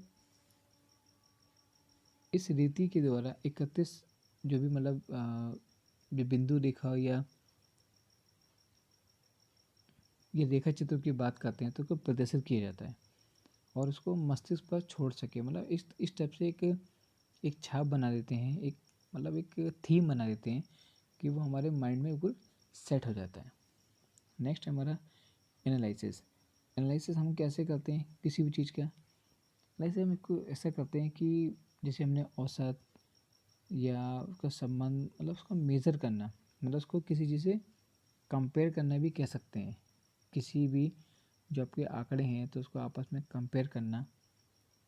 इस रीति के द्वारा 31 जो भी मतलब जो बिंदु रेखा या ये रेखा चित्र की बात करते हैं तो उसको प्रदर्शित किया जाता है। और उसको मस्तिष्क पर छोड़ सके, मतलब इस टाइप से एक छाप बना देते हैं, एक मतलब एक थीम बना देते हैं कि वो हमारे माइंड में बिल्कुल सेट हो जाता है। नेक्स्ट है हमारा एनालिसिस। एनालिसिस हम कैसे करते हैं किसी भी चीज़ का? एनालिसिस हम इसको ऐसा करते हैं कि जैसे हमने औसत या उसका संबंध, मतलब उसको मेज़र करना, मतलब उसको किसी चीज़ से कंपेयर करना भी कह सकते हैं। किसी भी जो आपके आंकड़े हैं तो उसको आपस में कंपेयर करना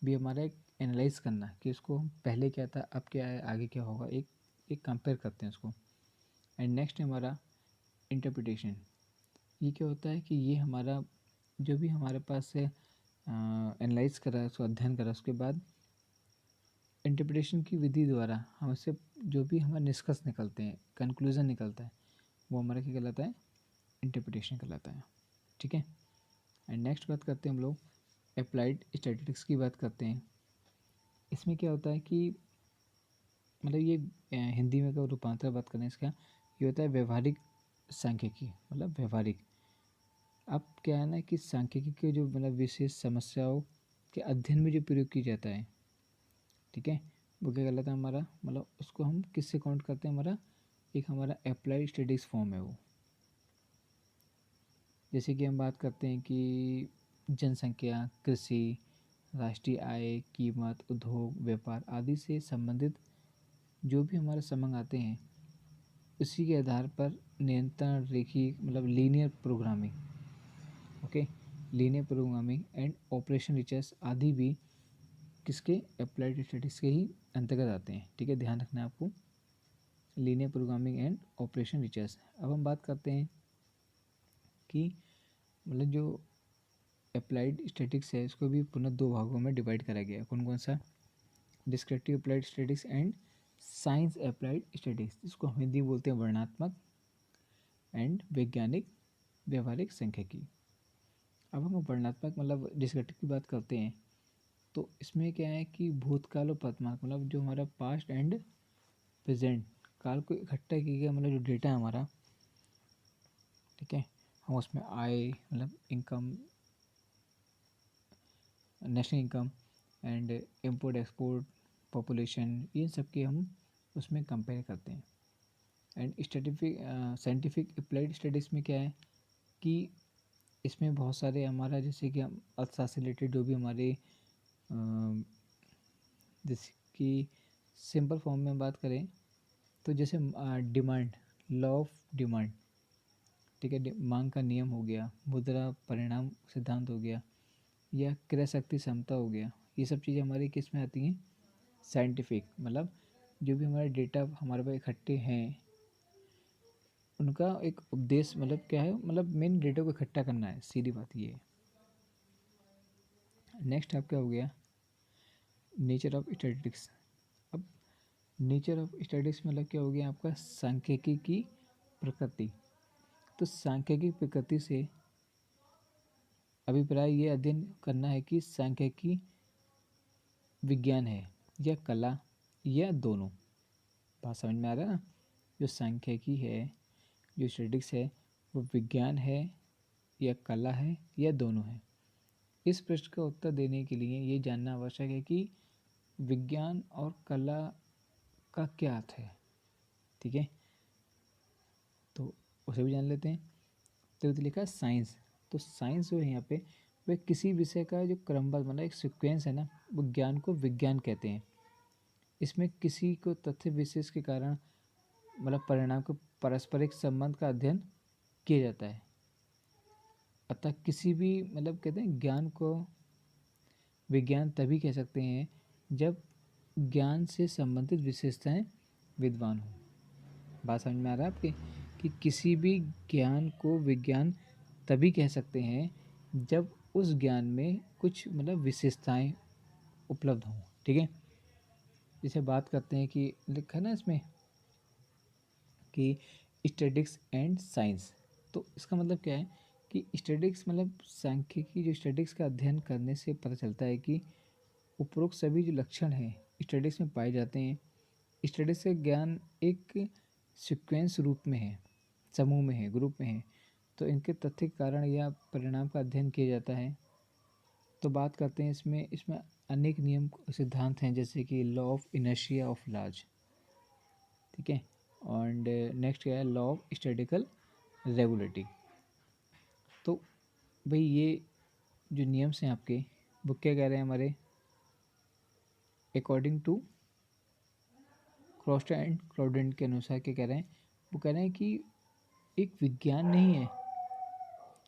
भी हमारा एक एनालाइज करना कि उसको पहले क्या था, अब क्या है, आगे क्या होगा, एक एक कंपेयर करते हैं उसको। एंड नेक्स्ट है हमारा इंटरप्रिटेशन। ये क्या होता है कि ये हमारा जो भी हमारे पास से एनालाइज करा, उसको अध्ययन करा, उसके बाद इंटरप्रिटेशन की विधि द्वारा हमसे जो भी हमारे निष्कर्ष निकलते हैं, कंक्लूज़न निकलता है, वो हमारा क्या कहलाता है? इंटरप्रिटेशन कहलाता है। ठीक है। एंड नेक्स्ट बात करते हैं हम लोग अप्लाइड स्टैटिस्टिक्स की बात करते हैं। इसमें क्या होता है कि मतलब ये हिंदी में का रूपांतर बात करें इसका, ये होता है व्यवहारिक सांख्यिकी, मतलब व्यवहारिक। अब क्या है ना कि सांख्यिकी के जो मतलब विशेष समस्याओं के अध्ययन में जो प्रयोग किया जाता है, ठीक है, वो क्या कहलाता है हमारा, मतलब उसको हम किससे काउंट करते हैं? हमारा एक हमारा अप्लाइड स्टडीज़ फॉर्म है वो। जैसे कि हम बात करते हैं कि जनसंख्या, कृषि, राष्ट्रीय आय, कीमत, उद्योग, व्यापार आदि से संबंधित जो भी हमारे संबंध आते हैं, उसी के आधार पर नियंत्रण रेखी, मतलब linear programming, okay, linear programming and operation research आदि भी किसके? अप्लाइड स्टैटिस्टिक्स के ही अंतर्गत आते हैं। ठीक है, ध्यान रखना है आपको, linear programming and operation research. अब हम बात करते हैं कि मतलब जो अप्लाइड स्टैटिक्स है इसको भी पुनः दो भागों में डिवाइड करा गया है। कौन कौन सा? Descriptive applied statics and science applied statics, जिसको हम हिंदी बोलते हैं वर्णनात्मक एंड वैज्ञानिक व्यवहारिक सांख्यिकी। अब हम वर्णनात्मक मतलब डिस्क्रिप्टिव की बात करते हैं तो इसमें क्या है कि भूतकाल और वर्तमान, मतलब जो हमारा पास्ट एंड प्रेजेंट काल को इकट्ठा किया गया, मतलब जो डेटा है हमारा, ठीक है, हम उसमें आय, मतलब income, national income and import export, population, इन सब की हम उसमें कंपेयर करते हैं। And statistical scientific applied studies में क्या है कि इसमें बहुत सारे हमारा, जैसे कि हम अर्थशास्त्र से रिलेटेड जो भी हमारे जैसे कि सिंपल फॉर्म में बात करें तो जैसे डिमांड, लॉ ऑफ डिमांड, ठीक है, मांग का नियम हो गया, मुद्रा परिणाम सिद्धांत हो गया, या क्रय शक्ति क्षमता हो गया, ये सब चीज़ें हमारी किस में आती हैं? साइंटिफिक, मतलब जो भी हमारे डेटा हमारे पास इकट्ठे हैं उनका एक उद्देश्य मतलब क्या है, मतलब मेन डेटा को इकट्ठा करना है, सीधी बात ये है। नेक्स्ट आपका हो गया नेचर ऑफ स्टैटिस्टिक्स। अब नेचर ऑफ स्टैटिस्टिक्स मतलब क्या हो गया आपका? सांख्यिकी की प्रकृति। तो सांख्यिकी प्रकृति से अभिप्राय ये अध्ययन करना है कि सांख्यिकी विज्ञान है या कला या दोनों। बात समझ में आ रहा है ना? जो सांख्यिकी है, जो स्टैटिस्टिक्स है, वो विज्ञान है या कला है या दोनों है? इस प्रश्न का उत्तर देने के लिए ये जानना आवश्यक है कि विज्ञान और कला का क्या अर्थ है। ठीक है, तो उसे भी जान लेते हैं। तो लिखा है साइंस। तो साइंस जो है यहाँ पे वह किसी विषय का जो क्रमबद्ध, मतलब एक सीक्वेंस है ना, वो ज्ञान को विज्ञान कहते हैं। इसमें किसी को तथ्य विशेष के कारण, मतलब परिणाम के पारस्परिक संबंध का अध्ययन किया जाता है। अतः किसी भी मतलब कहते हैं ज्ञान को विज्ञान तभी कह सकते हैं जब ज्ञान से संबंधित विशेषताएं विद्वान हों। बात समझ में आ रहा है आपके कि किसी भी ज्ञान को विज्ञान तभी कह सकते हैं जब उस ज्ञान में कुछ मतलब विशेषताएं उपलब्ध हों। ठीक है, जैसे बात करते हैं कि लिखा है ना इसमें कि स्टैटिस्टिक्स एंड साइंस। तो इसका मतलब क्या है कि स्टैटिस्टिक्स मतलब सांख्यिकी, जो स्टैटिस्टिक्स का अध्ययन करने से पता चलता है कि उपरोक्त सभी जो लक्षण हैं स्टैटिस्टिक्स में पाए जाते हैं। स्टैटिस्टिक्स का ज्ञान एक सीक्वेंस रूप में है, समूह में है, ग्रुप में है, तो इनके तथ्य कारण या परिणाम का अध्ययन किया जाता है। तो बात करते हैं इसमें इसमें अनेक नियम सिद्धांत हैं, जैसे कि law of inertia of large, ठीक है। एंड नेक्स्ट क्या है, लॉ ऑफ स्टैटिकल रेगुलेटिंग। तो भाई ये जो नियम्स हैं आपके, वो क्या कह रहे हैं हमारे, अकॉर्डिंग टू क्रॉस्टर एंड क्राउडेंट के अनुसार क्या कह रहे हैं, वो कह रहे हैं कि एक विज्ञान नहीं है,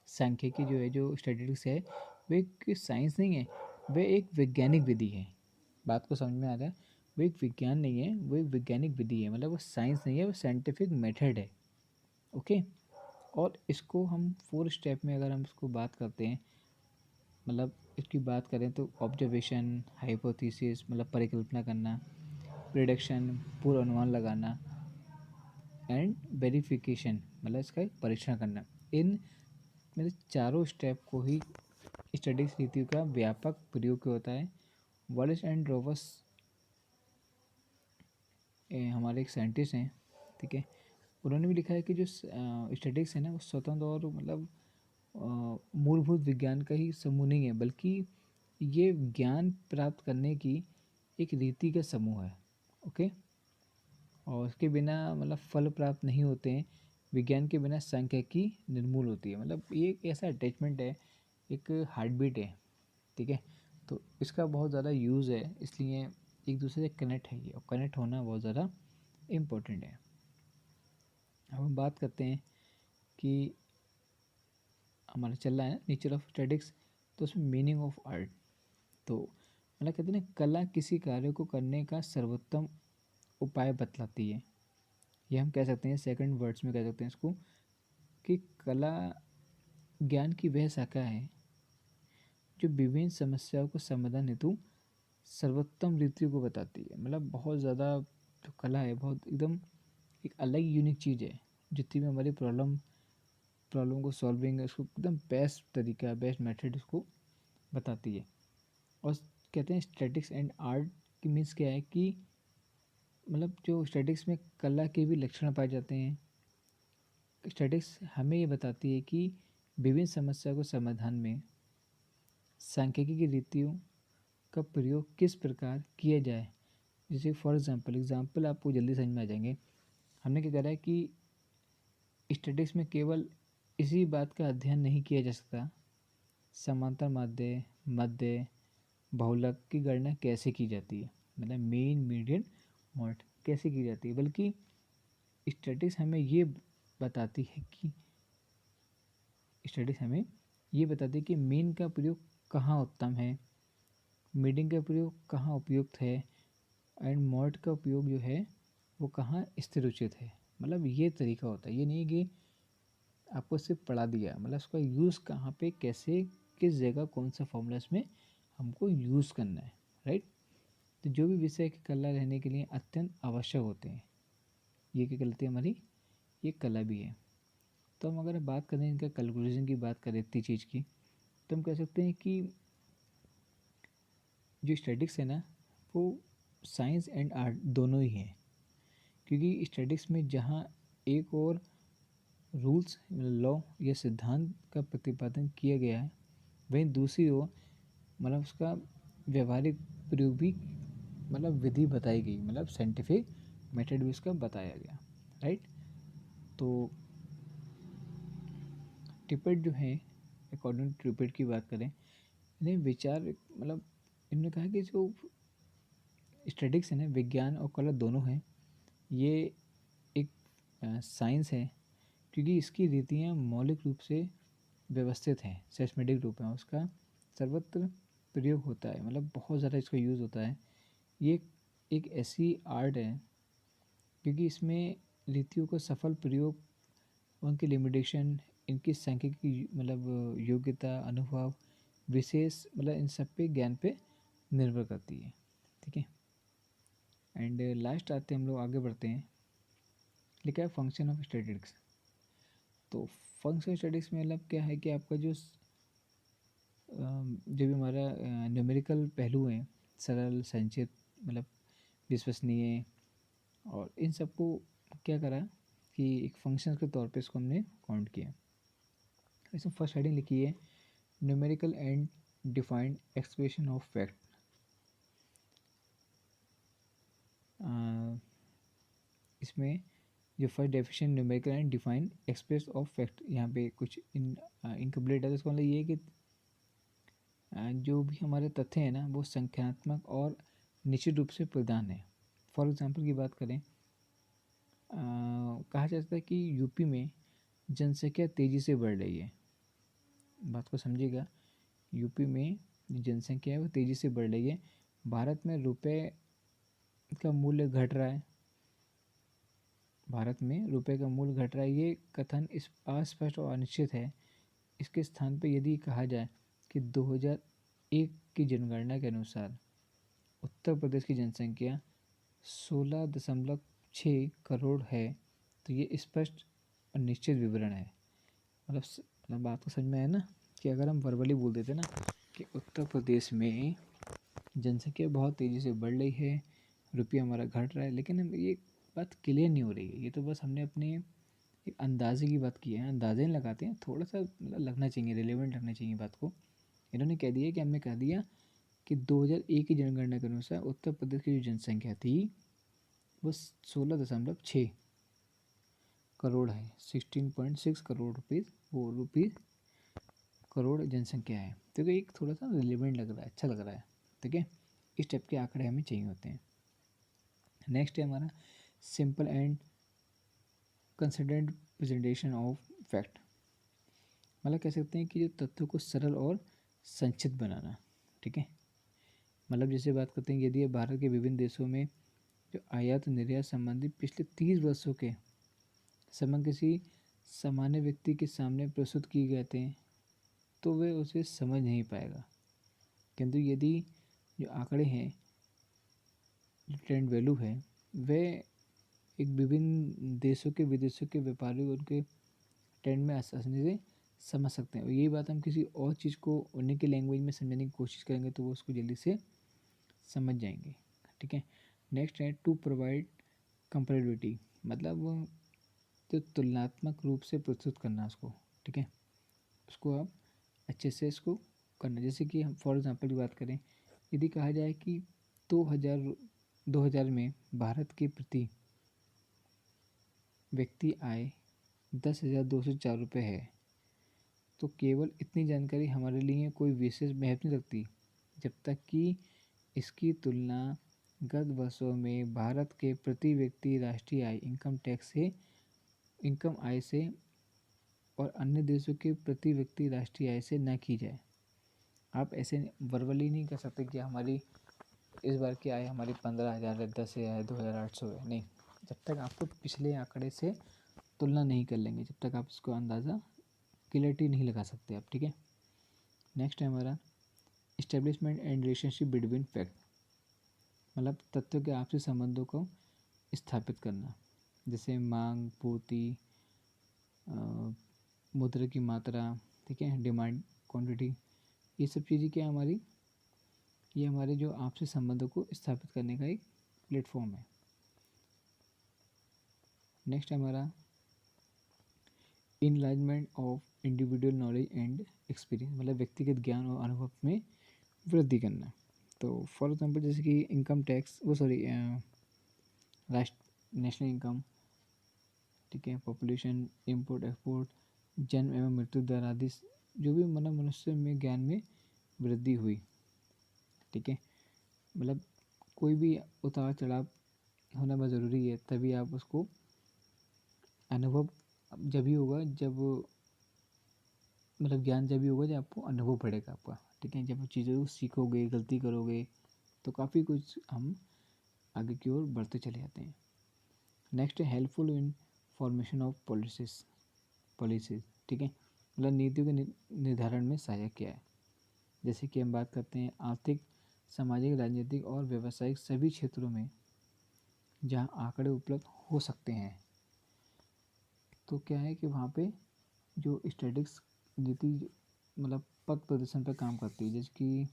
सांख्यिकी जो है, जो स्टैटिस्टिक्स है, वो एक साइंस नहीं है, वह एक वैज्ञानिक विधि है। बात को समझ में आ रहा है, वो एक विज्ञान नहीं है, वो एक वैज्ञानिक विधि है, मतलब वो साइंस नहीं है, वो साइंटिफिक मेथड है। ओके। और इसको हम 4 स्टेप में अगर हम इसको बात करते हैं, मतलब इसकी बात करें तो ऑब्जर्वेशन, हाइपोथेसिस मतलब परिकल्पना करना, प्रिडिक्शन पूर्वानुमान लगाना, एंड वेरिफिकेशन मतलब इसका परीक्षण करना, इन मतलब चारों स्टेप को ही स्टडीज रीतियों का व्यापक प्रयोग होता है। वॉलेस एंड रोबस हमारे एक साइंटिस्ट हैं, ठीक है, उन्होंने भी लिखा है कि जो स्टैटिक्स है ना, वो स्वतंत्र और मतलब मूलभूत विज्ञान का ही समूह नहीं है, बल्कि ये ज्ञान प्राप्त करने की एक रीति का समूह है। ओके। और उसके बिना मतलब फल प्राप्त नहीं होते हैं, विज्ञान के बिना सांख्यिकी निर्मूल होती है, मतलब ये एक ऐसा अटैचमेंट है, एक हार्ट बीट है, ठीक है। तो इसका बहुत ज़्यादा यूज़ है, इसलिए एक दूसरे से कनेक्ट है ये, और कनेक्ट होना बहुत ज़्यादा इम्पोर्टेंट है। अब हम बात करते हैं कि हमारा चल रहा है नेचर ऑफ स्टैटिक्स, तो उसमें मीनिंग ऑफ आर्ट। तो मतलब कहते हैं ना, कला किसी कार्य को करने का सर्वोत्तम उपाय बतलाती है। ये हम कह सकते हैं, सेकंड वर्ड्स में कह सकते हैं इसको, कि कला ज्ञान की वह शाखा है जो विभिन्न समस्याओं को समाधान हेतु सर्वोत्तम रीतियों को बताती है। मतलब बहुत ज़्यादा जो कला है, बहुत एकदम एक अलग यूनिक चीज़ है, जितनी भी हमारी प्रॉब्लम को सॉल्विंग है, उसको एकदम बेस्ट तरीका, बेस्ट मेथड उसको बताती है। और कहते हैं स्टैटिक्स एंड आर्ट की मीन्स क्या है कि मतलब जो स्टैटिक्स में कला के भी लक्षण पाए जाते हैं। स्टैटिक्स हमें ये बताती है कि विभिन्न समस्या को समाधान में सांख्यिकी की रीतियों का प्रयोग किस प्रकार किया जाए। जैसे फॉर एग्जांपल आपको जल्दी समझ में आ जाएंगे। हमने क्या करा है कि स्टैटिक्स में केवल इसी बात का अध्ययन नहीं किया जा सकता, समांतर माध्य, मध्य, बहुलक की गणना कैसे की जाती है, मतलब मेन, मीडियन, मॉड कैसे की जाती है, बल्कि स्टैटिक्स हमें ये बताती है कि स्टैटिक्स हमें ये बताती है कि मेन का प्रयोग कहाँ उत्तम है, मीडियन का प्रयोग कहाँ उपयुक्त है, एंड मॉड का उपयोग जो है वो कहाँ स्थिर उचित है। मतलब ये तरीका होता है, ये नहीं कि आपको सिर्फ पढ़ा दिया, मतलब उसका यूज़ कहाँ पे, कैसे, किस जगह, कौन सा फॉर्मूला इसमें हमको यूज़ करना है, राइट। तो जो भी विषय की कला रहने के लिए अत्यंत आवश्यक होते हैं, ये क्या कहलाती है हमारी, ये कला भी है। तो हम अगर बात करें इनका कैलकुलेशन की बात करें इतनी चीज़ की, तो हम कह सकते हैं कि जो स्टैटिक्स है ना, वो साइंस एंड आर्ट दोनों ही हैं। क्योंकि स्टैटिक्स में जहाँ एक और रूल्स, लॉ या सिद्धांत का प्रतिपादन किया गया है, वहीं दूसरी ओर मतलब उसका व्यवहारिक प्रयोग भी, मतलब विधि बताई गई, मतलब साइंटिफिक मेथड भी उसका बताया गया, राइट। तो टिपेट जो है, अकॉर्डिंग टू टिपेट की बात करें, इन्हें विचार मतलब इन्होंने कहा कि जो स्टैटिक्स है ना, विज्ञान और कला दोनों हैं, ये एक साइंस है, क्योंकि इसकी रीतियाँ मौलिक रूप से व्यवस्थित हैं, सिस्टमेटिक रूप में उसका सर्वत्र प्रयोग होता है, मतलब बहुत ज़्यादा इसका यूज़ होता है। ये एक ऐसी आर्ट है क्योंकि इसमें रीतियों का सफल प्रयोग, उनकी लिमिटेशन, इनकी सांख्यिकी मतलब योग्यता, अनुभव, विशेष मतलब इन सब पे ज्ञान पे निर्भर करती है, ठीक है। एंड लास्ट आते हैं, हम लोग आगे बढ़ते हैं, लिखा है फंक्शन ऑफ स्टैटिस्टिक्स। तो फंक्शन स्टैटिस्टिक्स में मतलब क्या है कि आपका जो जो भी हमारा न्यूमेरिकल पहलू हैं, सरल, संचित, मतलब विश्वसनीय, और इन सबको क्या करा कि एक फंक्शन के तौर पे इसको हमने काउंट किया। इसमें फर्स्ट हेडिंग लिखी है numerical and defined expression of fact. इसमें जो first definition numerical and define express of fact, यहाँ पे कुछ इनकम्प्लीट है। तो इसका मतलब ये है कि जो भी हमारे तथ्य हैं ना वो संख्यात्मक और निश्चित रूप से प्रदान है। फॉर एग्जांपल की बात करें, कहा जाता है कि यूपी में जनसंख्या तेज़ी से बढ़ रही है। बात को समझिएगा, यूपी में जो जनसंख्या है वो तेज़ी से बढ़ रही है। भारत में रुपए का मूल्य घट रहा है, भारत में रुपए का मूल्य घट रहा है। ये कथन इस अस्पष्ट और अनिश्चित है। इसके स्थान पर यदि कहा जाए कि 2001 की जनगणना के अनुसार उत्तर प्रदेश की जनसंख्या 16.6 करोड़ है, तो ये स्पष्ट और निश्चित विवरण है। मतलब बात को समझ में आया ना, कि अगर हम वर्बली बोल देते ना कि उत्तर प्रदेश में जनसंख्या बहुत तेज़ी से बढ़ रही है, रुपया हमारा घट रहा है, लेकिन हम ये बात क्लियर नहीं हो रही है। ये तो बस हमने अपने एक अंदाजे की बात की है, अंदाजे नहीं लगाते हैं, थोड़ा सा मतलब लगना चाहिए, रिलेवेंट लगना चाहिए बात को। इन्होंने कह दिया कि हमने कह दिया कि 2001 की जनगणना के अनुसार उत्तर प्रदेश की जो जनसंख्या थी वो 16.6 करोड़ है, 16.6 करोड़ रुपीज़, वो रुपीज़ करोड़ जनसंख्या है। तो एक थोड़ा सा रिलेवेंट लग रहा है, अच्छा लग रहा है। ठीक है, इस टाइप के आंकड़े हमें चाहिए होते हैं। नेक्स्ट है हमारा simple and considered presentation of fact. मतलब कह सकते हैं कि जो तथ्यों को सरल और संक्षिप्त बनाना। ठीक है, मतलब जैसे बात करते हैं, यदि भारत के विभिन्न देशों में जो आयात निर्यात संबंधी पिछले 30 वर्षों के संबंध किसी सामान्य व्यक्ति के सामने प्रस्तुत किए गए थे तो वह उसे समझ नहीं पाएगा। किंतु यदि जो आंकड़े हैं, जो ट्रेंड वैल्यू है, वह एक विभिन्न देशों के विदेशों के व्यापारी उनके ट्रेंड में आसानी से समझ सकते हैं। और यही बात हम किसी और चीज़ को उन्हीं के लैंग्वेज में समझने की कोशिश करेंगे तो वो उसको जल्दी से समझ जाएंगे। ठीक है, नेक्स्ट है टू प्रोवाइड कंपेरेबिलिटी, मतलब तो तुलनात्मक रूप से प्रस्तुत करना उसको। ठीक है, उसको आप अच्छे से इसको करना। जैसे कि हम फॉर एग्जांपल की बात करें, यदि कहा जाए कि 2000 में भारत के प्रति व्यक्ति आय 10,204 रुपये है, तो केवल इतनी जानकारी हमारे लिए कोई विशेष महत्व नहीं रखती जब तक कि इसकी तुलना गत वर्षों में भारत के प्रति व्यक्ति राष्ट्रीय आय इनकम आय से और अन्य देशों के प्रति व्यक्ति राष्ट्रीय आय से न की जाए। आप ऐसे वर्बली नहीं कर सकते कि हमारी इस बार की आय हमारी 15,000 है, 10,000 है, 2,800 है, नहीं। जब तक आपको पिछले आंकड़े से तुलना नहीं कर लेंगे, जब तक आप इसको अंदाज़ा क्लियरिटी नहीं लगा सकते आप। ठीक है, नेक्स्ट है हमारा establishment and relationship between fact, मतलब तथ्यों के आपसी संबंधों को स्थापित करना। जैसे मांग, पूर्ति, मुद्रा की मात्रा, ठीक है, डिमांड, क्वांटिटी, ये सब चीज़ें क्या हमारी, ये हमारे जो आपसी संबंधों को स्थापित करने का एक प्लेटफॉर्म है। नेक्स्ट हमारा alignment of individual knowledge and experience, मतलब व्यक्तिगत ज्ञान और अनुभव में वृद्धि करना। तो फॉर एग्जांपल जैसे कि इनकम टैक्स, वो सॉरी राष्ट्र नेशनल इनकम, ठीक है, पॉपुलेशन, इंपोर्ट एक्सपोर्ट, जन्म एवं मृत्यु दर आदि जो भी मतलब मनुष्य में ज्ञान में वृद्धि हुई। ठीक है, मतलब कोई भी उतार चढ़ाव होना बहुत ज़रूरी है, तभी आप उसको अनुभव जब ही होगा जब मतलब ज्ञान जब भी होगा जब आपको अनुभव बढ़ेगा आपका। ठीक है, जब आप चीज़ों को सीखोगे, गलती करोगे तो काफ़ी कुछ हम आगे की ओर बढ़ते चले जाते हैं। नेक्स्ट है helpful in formation of policies. ठीक है, मतलब नीतियों के निर्धारण में सहायक क्या है। जैसे कि हम बात करते हैं आर्थिक, सामाजिक, राजनीतिक और व्यावसायिक सभी क्षेत्रों में जहाँ आंकड़े उपलब्ध हो सकते हैं, तो क्या है कि वहाँ पे जो स्टैटिक्स नीति मतलब पथ प्रदर्शन पर काम करती है। जैसे कि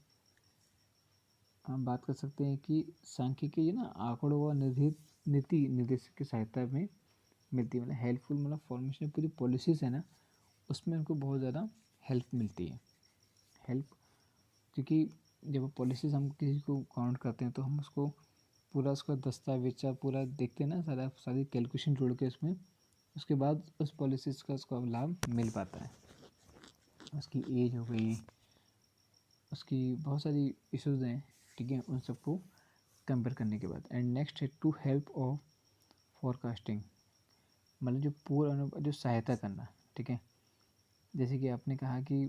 हम बात कर सकते हैं कि सांख्यिकी ना आंकड़ों व नीति निर्देशक की सहायता में मिलती है। मतलब हेल्पफुल, मतलब फॉर्मेशन पूरी पॉलिसीज़ है ना, उसमें उनको बहुत ज़्यादा हेल्प मिलती है। हेल्प क्योंकि जब पॉलिसीज़ हम किसी को काउंट करते हैं तो हम उसको पूरा उसका दस्तावेज़ पूरा देखते हैं ना, सारी कैलकुलेशन जोड़ के उसमें, उसके बाद उस पॉलिसीज़ का उसको लाभ मिल पाता है। उसकी एज हो गई, उसकी बहुत सारी इश्यूज़ हैं, ठीक है, उन सबको कंपेयर करने के बाद। एंड नेक्स्ट है टू हेल्प ऑफ फोरकास्टिंग, मतलब जो पूर्व जो सहायता करना, ठीक है। जैसे कि आपने कहा कि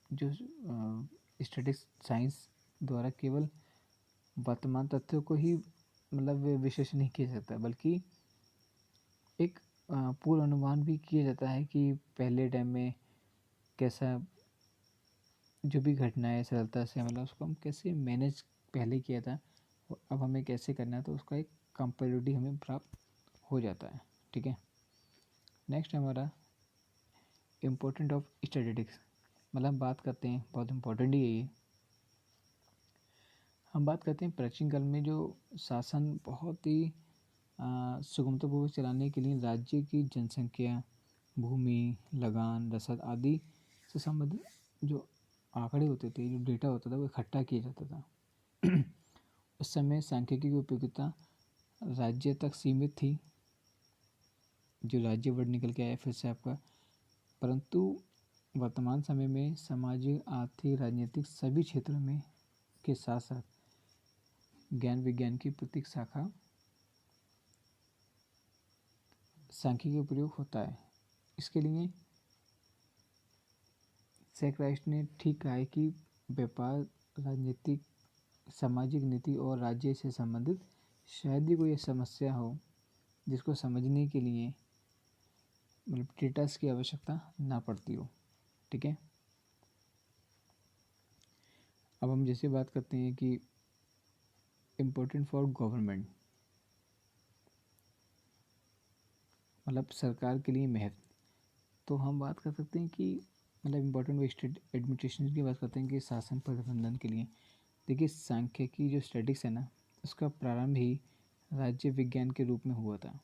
जो स्टैटिस्टिक्स साइंस द्वारा केवल वर्तमान तथ्यों को ही मतलब विश्लेषण नहीं किया जाता, बल्कि एक पूर्व अनुमान भी किया जाता है कि पहले टाइम में कैसा जो भी घटनाएं सरलता से मतलब उसको हम कैसे मैनेज पहले किया था और अब हमें कैसे करना है, तो उसका एक कंपेरिटी हमें प्राप्त हो जाता है, ठीक है। नेक्स्ट हमारा इम्पोर्टेंट ऑफ स्टैटिस्टिक्स, मतलब हम बात करते हैं, बहुत इम्पोर्टेंट ही है ये। हम बात करते हैं प्राचीन काल में जो शासन बहुत ही सुगमतापूर्वक चलाने के लिए राज्य की जनसंख्या, भूमि, लगान, रसद आदि से संबंधित जो आंकड़े होते थे, जो डेटा होता था, वो इकट्ठा किया जाता था। उस समय सांख्यिकी की उपयोगिता राज्य तक सीमित थी, जो राज्य वर्ड निकल के आया फिर से आपका, परंतु वर्तमान समय में सामाजिक, आर्थिक, राजनीतिक सभी क्षेत्रों में के साथ साथ ज्ञान विज्ञान की प्रत्येक शाखा सांख्यिकी का प्रयोग होता है। इसके लिए सैकराइस्ट ने ठीक कहा है कि व्यापार, राजनीतिक, सामाजिक नीति और राज्य से संबंधित शायद ही कोई समस्या हो जिसको समझने के लिए मतलब डेटास की आवश्यकता ना पड़ती हो, ठीक है। अब हम जैसे बात करते हैं कि इम्पोर्टेंट फॉर गवर्नमेंट, मतलब सरकार के लिए महत्व, तो हम बात कर सकते हैं कि मतलब इम्पोर्टेंट वो स्टेट एडमिनिस्ट्रेशन की बात करते हैं कि शासन प्रबंधन के लिए। देखिए सांख्यिकी जो स्टैटिक्स है ना, उसका प्रारंभ ही राज्य विज्ञान के रूप में हुआ था।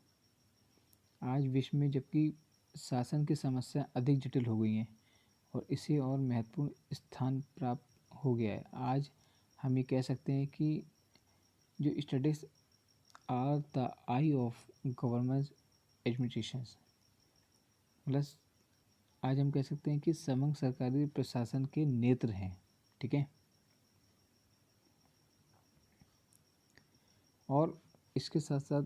आज विश्व में जबकि शासन की समस्या अधिक जटिल हो गई है और इसे और महत्वपूर्ण स्थान प्राप्त हो गया है। आज हम ये कह सकते हैं कि जो statistics are the eye of government administrations, plus आज हम कह सकते हैं कि समग्र सरकारी प्रशासन के नेत्र हैं, ठीक है। और इसके साथ साथ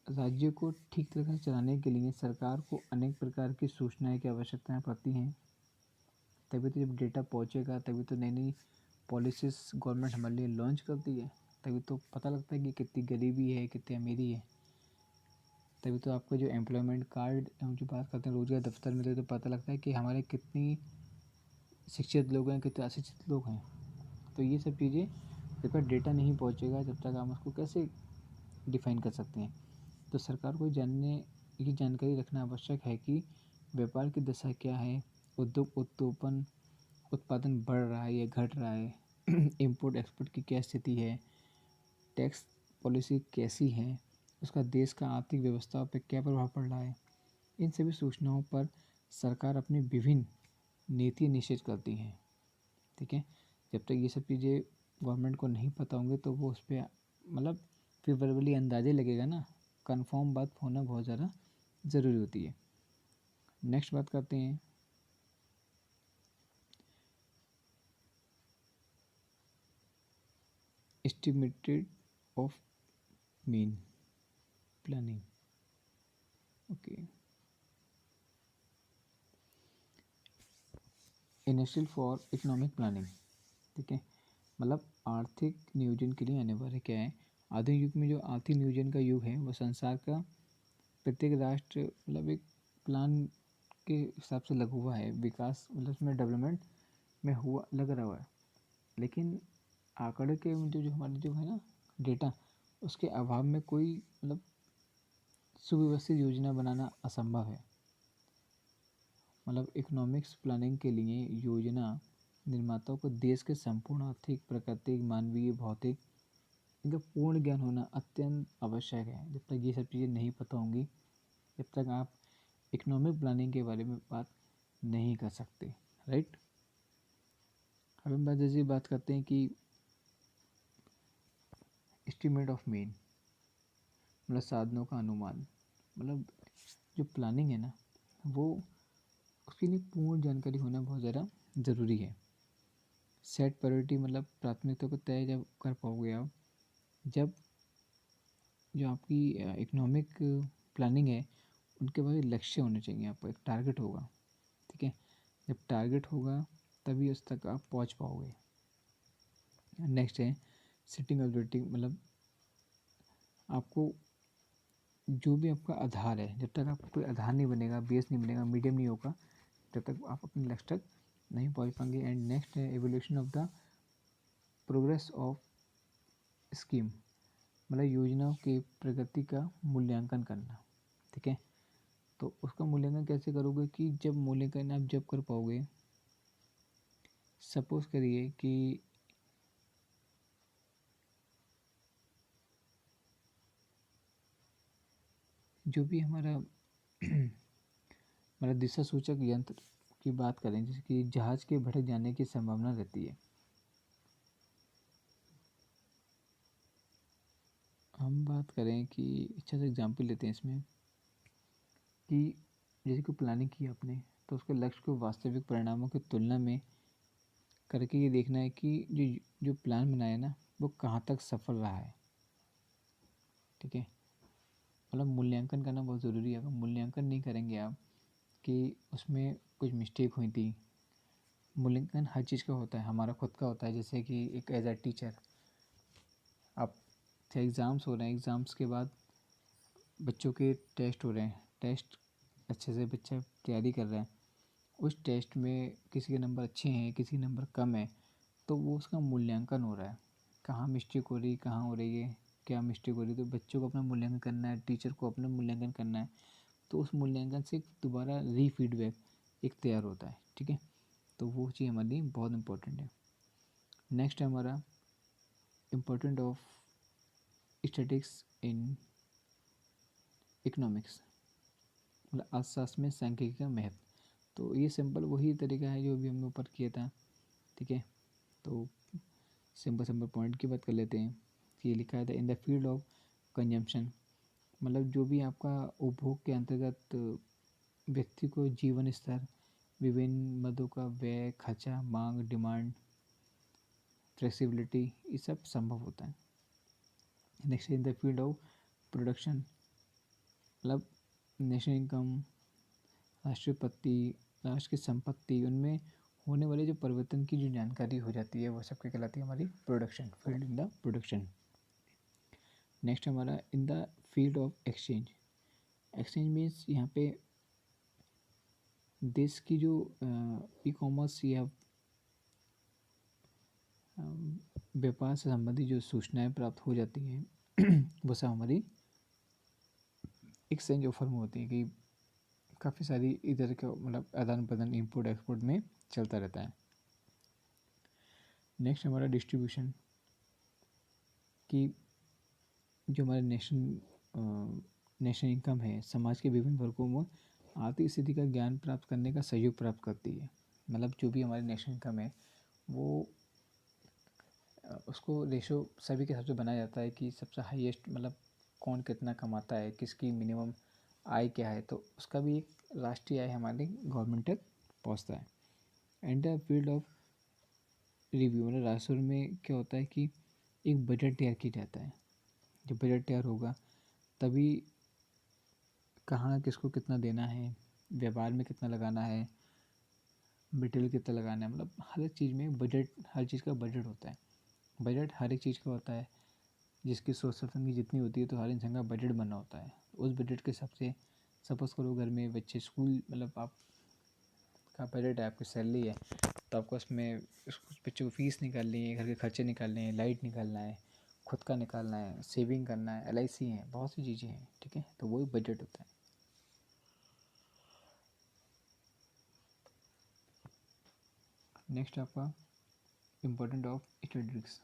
राज्य को ठीक तरह से चलाने के लिए सरकार को अनेक प्रकार की सूचनाएं की आवश्यकताएं पड़ती हैं। तभी तो जब डेटा पहुंचेगा तभी तो नई नई पॉलिसीज़ गवर्नमेंट हमारे लिए लॉन्च करती है, तभी तो पता लगता है कि कितनी गरीबी है, कितनी अमीरी है। तभी तो आपको जो एम्प्लॉयमेंट कार्ड हम जो बात करते हैं रोजगार दफ्तर में, तो पता लगता है कि हमारे कितनी शिक्षित लोग हैं, कितने अशिक्षित लोग हैं। तो ये सब चीज़ें जब तक डेटा नहीं पहुंचेगा, जब तक हम उसको कैसे डिफाइन कर सकते हैं। तो सरकार को जानने की जानकारी रखना आवश्यक है कि व्यापार की दशा क्या है, उद्योग उत्पादन बढ़ रहा है या घट रहा है, इंपोर्ट एक्सपोर्ट की क्या स्थिति है, टैक्स पॉलिसी कैसी है, उसका देश का आर्थिक व्यवस्था पर क्या प्रभाव पड़ रहा है। इन सभी सूचनाओं पर सरकार अपनी विभिन्न नीति निश्चित करती है, ठीक है। जब तक ये सब चीज़ें गवर्नमेंट को नहीं पता होंगे तो वो उस पर मतलब फिर वर्बली अंदाजे लगेगा ना, कंफर्म बात होना बहुत ज़्यादा ज़रूरी होती है। नेक्स्ट बात करते हैं estimated of mean planning, okay. Initial for economic planning, ठीक है, मतलब आर्थिक नियोजन के लिए अनिवार्य क्या है। आधुनिक युग में जो आर्थिक नियोजन का युग है वो संसार का प्रत्येक राष्ट्र मतलब एक प्लान के हिसाब से लगा हुआ है, विकास मतलब उसमें डेवलपमेंट में हुआ लग रहा हुआ है। लेकिन आंकड़े के जो जो हमारे जो है ना डेटा, उसके अभाव में कोई मतलब सुव्यवस्थित योजना बनाना असंभव है। मतलब इकोनॉमिक्स प्लानिंग के लिए योजना निर्माताओं को देश के संपूर्ण आर्थिक, प्राकृतिक, मानवीय, भौतिक इनका पूर्ण ज्ञान होना अत्यंत आवश्यक है। जब तक ये सब चीज़ें नहीं पता होंगी, जब तक आप इकोनॉमिक प्लानिंग के बारे में बात नहीं कर सकते, राइट। अब हम जैसे बात करते हैं कि एस्टिमेट ऑफ मीन, मतलब साधनों का अनुमान, मतलब जो प्लानिंग है ना, वो उसके लिए पूर्ण जानकारी होना बहुत ज़्यादा ज़रूरी है। सेट प्रायोरिटी, मतलब प्राथमिकता को तय जब कर पाओगे आप, जब जो आपकी इकोनॉमिक प्लानिंग है उनके बाद लक्ष्य होने चाहिए, आपको एक टारगेट होगा, ठीक है। जब टारगेट होगा तभी उस तक आप पहुंच पाओगे। नेक्स्ट है सेटिंग ऑब्जेक्टिव, मतलब आपको जो भी आपका आधार है, जब तक आपका कोई आधार नहीं बनेगा, बेस नहीं बनेगा, मीडियम नहीं होगा, तब तक आप अपने लक्ष्य तक नहीं पहुंच पाएंगे। एंड नेक्स्ट है evolution of the progress of scheme, मतलब योजनाओं की प्रगति का मूल्यांकन करना, ठीक है। तो उसका मूल्यांकन कैसे करोगे कि जब मूल्यांकन आप जब कर पाओगे, सपोज करिए कि जो भी हमारा मतलब दिशा सूचक यंत्र की बात करें, जैसे कि जहाज के भटक जाने की संभावना रहती है। हम बात करें कि अच्छा सा एग्जाम्पल लेते हैं इसमें कि जैसे कोई प्लानिंग की आपने, तो उसके लक्ष्य को वास्तविक परिणामों की तुलना में करके ये देखना है कि जो जो प्लान बनाया ना वो कहाँ तक सफल रहा है, ठीक है। मतलब मूल्यांकन करना बहुत ज़रूरी है। अगर मूल्यांकन नहीं करेंगे आप कि उसमें कुछ मिस्टेक हुई थी, मूल्यांकन हर चीज़ का होता है, हमारा खुद का होता है। जैसे कि एक एज अ टीचर, आप एग्ज़ाम्स हो रहे हैं, एग्ज़ाम्स के बाद बच्चों के टेस्ट हो रहे हैं, टेस्ट अच्छे से बच्चा तैयारी कर रहा है, उस टेस्ट में किसी के नंबर अच्छे हैं, किसी के नंबर कम है, तो वो उसका मूल्यांकन हो रहा है, कहाँ मिस्टेक हो रही, कहाँ हो रही है, क्या मिस्टेक हो रही है। तो बच्चों को अपना मूल्यांकन करना है, टीचर को अपना मूल्यांकन करना है, तो उस मूल्यांकन से दोबारा फीडबैक एक तैयार होता है, ठीक है। तो वो चीज़ हमारे लिए बहुत इंपॉर्टेंट है। नेक्स्ट है हमारा important of statics in economics, मतलब अर्थशास्त्र में सांख्यिकी का महत्व। तो ये सिंपल वही तरीका है जो भी हमने ऊपर किया था, ठीक है। तो सिंपल सिंपल पॉइंट की बात कर लेते हैं कि ये लिखा है था इन द फील्ड ऑफ कंजम्पशन, मतलब जो भी आपका उपभोग के अंतर्गत व्यक्ति को जीवन स्तर, विभिन्न मदों का व्यय, खर्चा, मांग, डिमांड, फ्लेक्सिबिलिटी, ये सब संभव होता है। Next in the field of production, मतलब नेशनल इनकम, राष्ट्रपति, राष्ट्र की संपत्ति, उनमें होने वाले जो परिवर्तन की जो जानकारी हो जाती है वो सब क्या कहलाती है, हमारी production, field in the production. Next हमारा in the field of exchange, exchange means यहाँ पे देश की जो ई कॉमर्स या व्यापार से संबंधित जो सूचनाएं प्राप्त हो जाती हैं वो सब हमारी एक्सचेंज ऑफर में होती है कि काफ़ी सारी इधर का मतलब आदान प्रदान इम्पोर्ट एक्सपोर्ट में चलता रहता है। नेक्स्ट हमारा डिस्ट्रीब्यूशन, कि जो हमारे नेशनल इनकम है समाज के विभिन्न वर्गों में आर्थिक स्थिति का ज्ञान प्राप्त करने का सहयोग प्राप्त करती है। मतलब जो भी हमारी नेशनल इनकम है वो उसको रेशो सभी के हिसाब से बनाया जाता है कि सबसे हाईएस्ट मतलब कौन कितना कमाता है, किसकी मिनिमम आय क्या है, तो उसका भी एक राष्ट्रीय आय हमारी गवर्नमेंट तक पहुंचता है। And the field of review, मतलब राजस्व में क्या होता है कि एक बजट तैयार किया जाता है। जब बजट तैयार होगा तभी कहाँ किसको कितना देना है, व्यापार में कितना लगाना है, मटेरियल कितना लगाना है, मतलब हर एक चीज़ में बजट, हर चीज़ का बजट होता है। बजट हर एक चीज़ का होता है, जिसकी सोच समझ जितनी होती है तो हर इंसान का बजट बनना होता है। उस बजट के हिसाब से सपोज़ करो घर में बच्चे स्कूल, मतलब आपका बजट है, आपकी सैलरी है, तो आपको उसमें उस बच्चों को फ़ीस निकालनी है, घर के खर्चे निकालने हैं, लाइट निकालना है, खुद का निकालना है, सेविंग करना है, LIC है, बहुत सी चीज़ें हैं, ठीक है। तो वही बजट होता है। नेक्स्ट आपका इम्पोर्टेंट ऑफ स्टैटिस्टिक्स,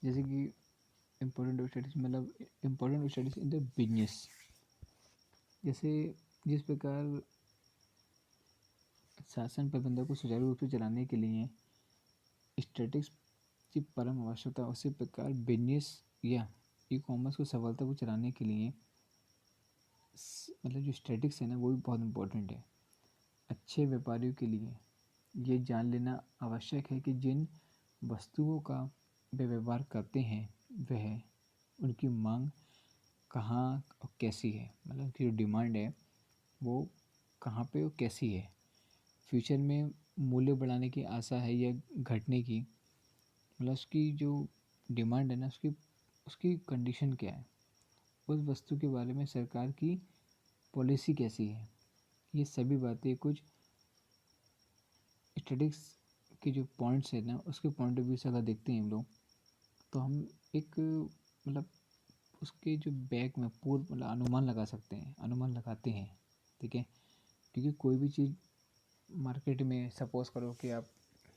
जैसे कि इम्पोर्टेंट ऑफ स्टैटिस्टिक्स मतलब important of statistics in the business. जैसे जिस प्रकार शासन प्रबंधन को सुचारू रूप से चलाने के लिए स्टैटिक्स की परम आवश्यकता, उसी प्रकार बिजनेस या ई कॉमर्स को सफलतापूर्वक चलाने के लिए मतलब जो स्टैटिक्स है ना वो भी बहुत इम्पोर्टेंट है। अच्छे व्यापारियों के लिए ये जान लेना आवश्यक है कि जिन वस्तुओं का वे व्यवहार करते हैं वह उनकी मांग कहाँ और कैसी है, मतलब उनकी जो डिमांड है वो कहाँ पे और कैसी है, फ्यूचर में मूल्य बढ़ाने की आशा है या घटने की, मतलब उसकी जो डिमांड है ना उसकी उसकी कंडीशन क्या है, उस वस्तु के बारे में सरकार की पॉलिसी कैसी है, ये सभी बातें कुछ स्टैटिक्स के जो पॉइंट्स है ना उसके पॉइंट ऑफ व्यू से अगर देखते हैं हम लोग तो हम एक मतलब उसके जो बैक में पूर्व मतलब अनुमान लगा सकते हैं, अनुमान लगाते हैं। ठीक है, क्योंकि कोई भी चीज़ मार्केट में सपोज़ करो कि आप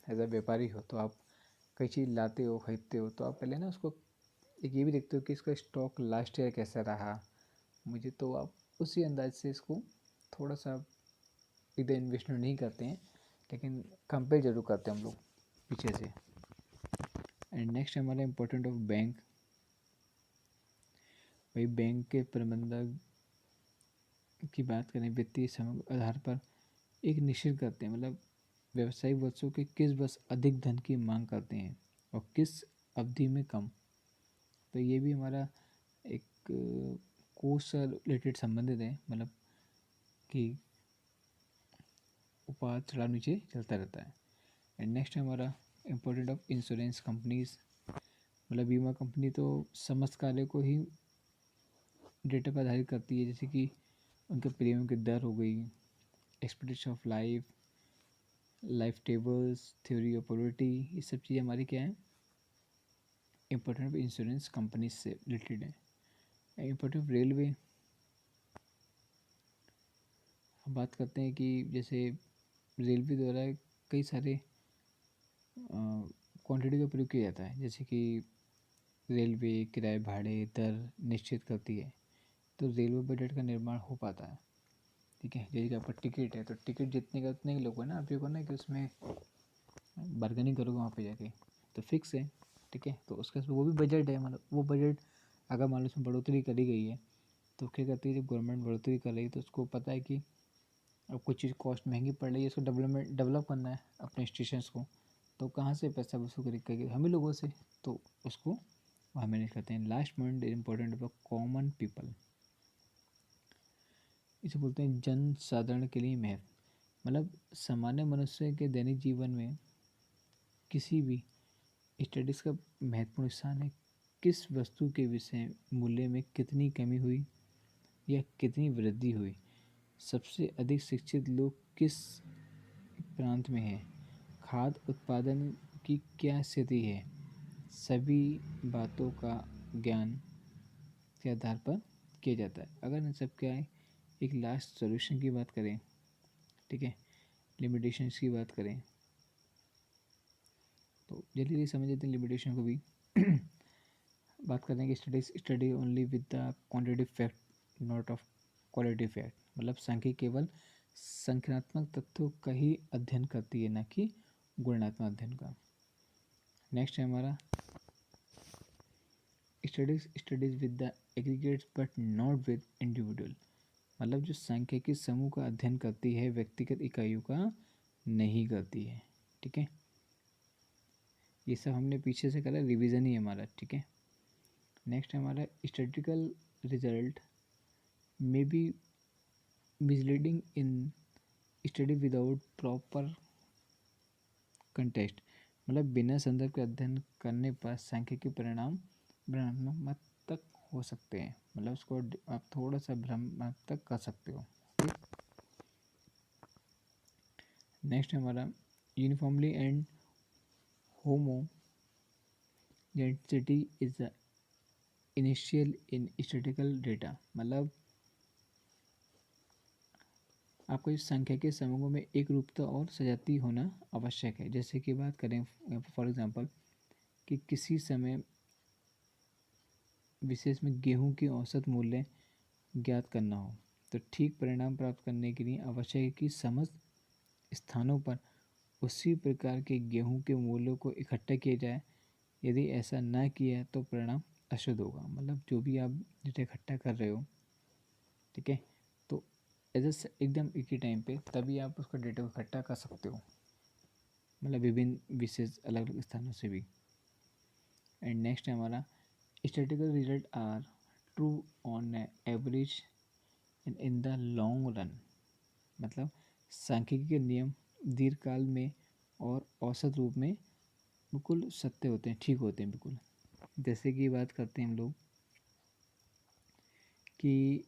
एज अ व्यापारी हो तो आप कोई चीज़ लाते हो खरीदते हो तो आप पहले ना उसको एक ये भी देखते हो कि इसका स्टॉक लास्ट ईयर कैसा रहा, मुझे तो आप उसी अंदाज से इसको थोड़ा सा इधर इन्वेस्टमेंट नहीं करते हैं लेकिन कंपेयर जरूर करते हैं हम लोग पीछे से। एंड नेक्स्ट हमारा इम्पोर्टेंट ऑफ बैंक, भाई बैंक के प्रबंधक की बात करें वित्तीय समग्र आधार पर एक निश्चित करते हैं, मतलब व्यवसायिक वर्षों के किस वर्ष अधिक धन की मांग करते हैं और किस अवधि में कम। तो ये भी हमारा एक कोर्स से रिलेटेड संबंधित है, मतलब कि उपाय चढ़ाव नीचे चलता रहता है। एंड नेक्स्ट हमारा इम्पोर्टेंट ऑफ इंश्योरेंस कंपनीज, मतलब बीमा कंपनी तो समस्त कार्य को ही डेटा पर आधारित करती है, जैसे कि उनके प्रीमियम की दर हो गई, expectation of life, life tables, theory of probability, ये सब चीज़ें हमारी क्या है इम्पोर्टेंट इंश्योरेंस कंपनी से रिलेटेड है। इम्पोर्टेंट रेलवे, हम बात करते हैं कि जैसे रेलवे द्वारा कई सारे क्वांटिटी का प्रयोग किया जाता है, जैसे कि रेलवे किराए भाड़े दर निश्चित करती है तो रेलवे बजट का निर्माण हो पाता है। ठीक है, जैसे कि आपका टिकट है तो टिकट जितने का उतने के लोग ना, आप ये करना कि उसमें बार्गेनिंग करोगे वहाँ पे जाके तो फिक्स है। ठीक है, तो उसका वो भी बजट है, मतलब वो बजट अगर मान लो उसमें बढ़ोतरी करी गई है तो क्या करती है, जब गवर्नमेंट बढ़ोतरी कर रही है तो उसको पता है कि अब कुछ चीज़ कॉस्ट महंगी पड़ रही है, इसको डेवलप करना है अपने स्टेशंस को, तो कहाँ से पैसा वसूल करेगी, हम ही लोगों से, तो उसको वहाँ मैनेज करते हैं। Last point important of common people, इसे बोलते हैं जन साधारण के लिए महत्व, मतलब सामान्य मनुष्य के दैनिक जीवन में किसी भी स्टडीज़ का महत्वपूर्ण स्थान है। किस वस्तु के विषय मूल्य में कितनी कमी हुई या कितनी वृद्धि हुई, सबसे अधिक शिक्षित लोग किस प्रांत में हैं, खाद्य उत्पादन की क्या स्थिति है, सभी बातों का ज्ञान के आधार पर किया जाता है। अगर इन सब क्या है एक लास्ट सॉल्यूशन की बात करें, ठीक है, लिमिटेशंस की बात करें तो जल्दी जल्दी समझ लेते हैं लिमिटेशन को भी। बात करते हैं कि study only with the quantitative fact not of qualitative fact, मतलब सांख्यिकी केवल संख्यात्मक तथ्यों का ही अध्ययन करती है, ना कि गुणात्मक अध्ययन का। नेक्स्ट है हमारा studies with the aggregates but not with individual, मतलब जो सांख्यिकी समूह का अध्ययन करती है व्यक्तिगत इकाइयों का नहीं करती है। ठीक है, ये सब हमने पीछे से करा, रिवीजन ही हमारा। ठीक है, नेक्स्ट है हमारा statistical result may be misleading in study without proper contest, मतलब बिना संदर्भ के अध्ययन करने पर सांख्यिकी परिणाम भ्रमात्मक हो सकते हैं, मतलब उसको आप थोड़ा सा भ्रमात्मक कर सकते हो। नेक्स्ट हमारा uniformly and homogeneity is the initial in statistical data, मतलब आपको इस संख्या के समूहों में एक रूपता और सजाती होना आवश्यक है। जैसे कि बात करें फॉर एग्जांपल कि किसी समय विशेष में गेहूं की औसत मूल्य ज्ञात करना हो, तो ठीक परिणाम प्राप्त करने के लिए आवश्यक है कि समस्त स्थानों पर उसी प्रकार के गेहूं के मूल्यों को इकट्ठा किया जाए। यदि ऐसा ना किया तो परिणाम अशुद्ध होगा। मतलब जो भी आप डेटा इकट्ठा कर रहे हो, ठीक है, तो एज एकदम एक ही टाइम पे तभी आप उसका डेटा को इकट्ठा कर सकते हो, मतलब विभिन्न विशेष अलग अलग स्थानों से भी। एंड नेक्स्ट है हमारा statistical result are true on average and in the long run. मतलब सांख्यिकी के नियम दीर्घकाल में और औसत रूप में बिल्कुल सत्य होते हैं, ठीक होते हैं बिल्कुल। जैसे कि बात करते हैं हम लोग कि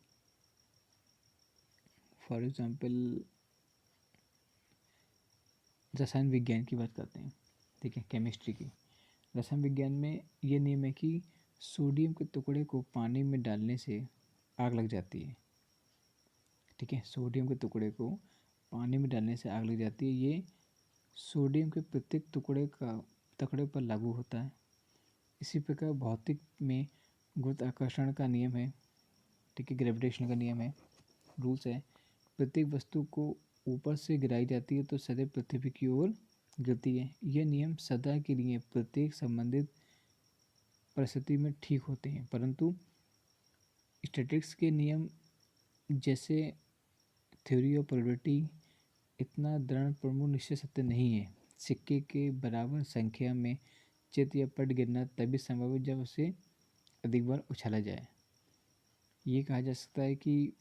फॉर एग्ज़ाम्पल रसायन विज्ञान की बात करते हैं, ठीक है, केमिस्ट्री की। रसायन विज्ञान में ये नियम है कि सोडियम के टुकड़े को पानी में डालने से आग लग जाती है, ठीक है। सोडियम के टुकड़े को पानी में डालने से आग लग जाती है। ये सोडियम के प्रत्येक टुकड़े पर लागू होता है। इसी प्रकार भौतिक में गुरुत्वाकर्षण का नियम है, ठीक है, ग्रेविटेशन का नियम है, रूल्स है। प्रत्येक वस्तु को ऊपर से गिराई जाती है तो सदैव पृथ्वी की ओर गिरती है। यह नियम सदा के लिए प्रत्येक संबंधित परिस्थिति में ठीक होते हैं, परंतु स्टैटिस्टिक्स के नियम जैसे थ्योरी ऑफ प्रोबेबिलिटी इतना दृढ़ प्रमुख निश्चित सत्य नहीं है। सिक्के के बराबर संख्या में चित या पट गिरना तभी संभव है जब उसे अधिक बार उछाला जाए। ये कहा जा सकता है कि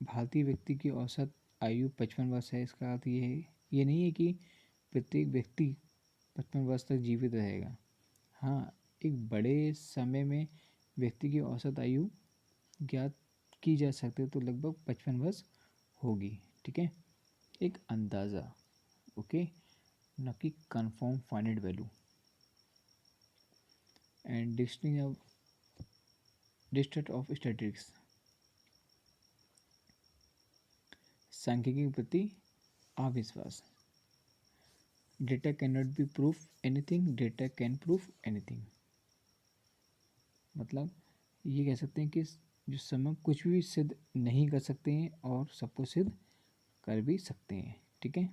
भारतीय व्यक्ति की औसत आयु 55 वर्ष है। इसका अर्थ ये है, ये नहीं है कि प्रत्येक व्यक्ति 55 वर्ष तक जीवित रहेगा। हाँ, एक बड़े समय में व्यक्ति की औसत आयु ज्ञात की जा सकती है तो लगभग 55 वर्ष होगी, ठीक है, एक अंदाज़ा, ओके, न कि confirm finite value. And district of statistics, सांख्यिकी के प्रति अविश्वास। Data can not be proof anything, data can proof anything. मतलब ये कह सकते हैं कि जो समय कुछ भी सिद्ध नहीं कर सकते हैं और सब कुछ सिद्ध कर भी सकते हैं, ठीक है।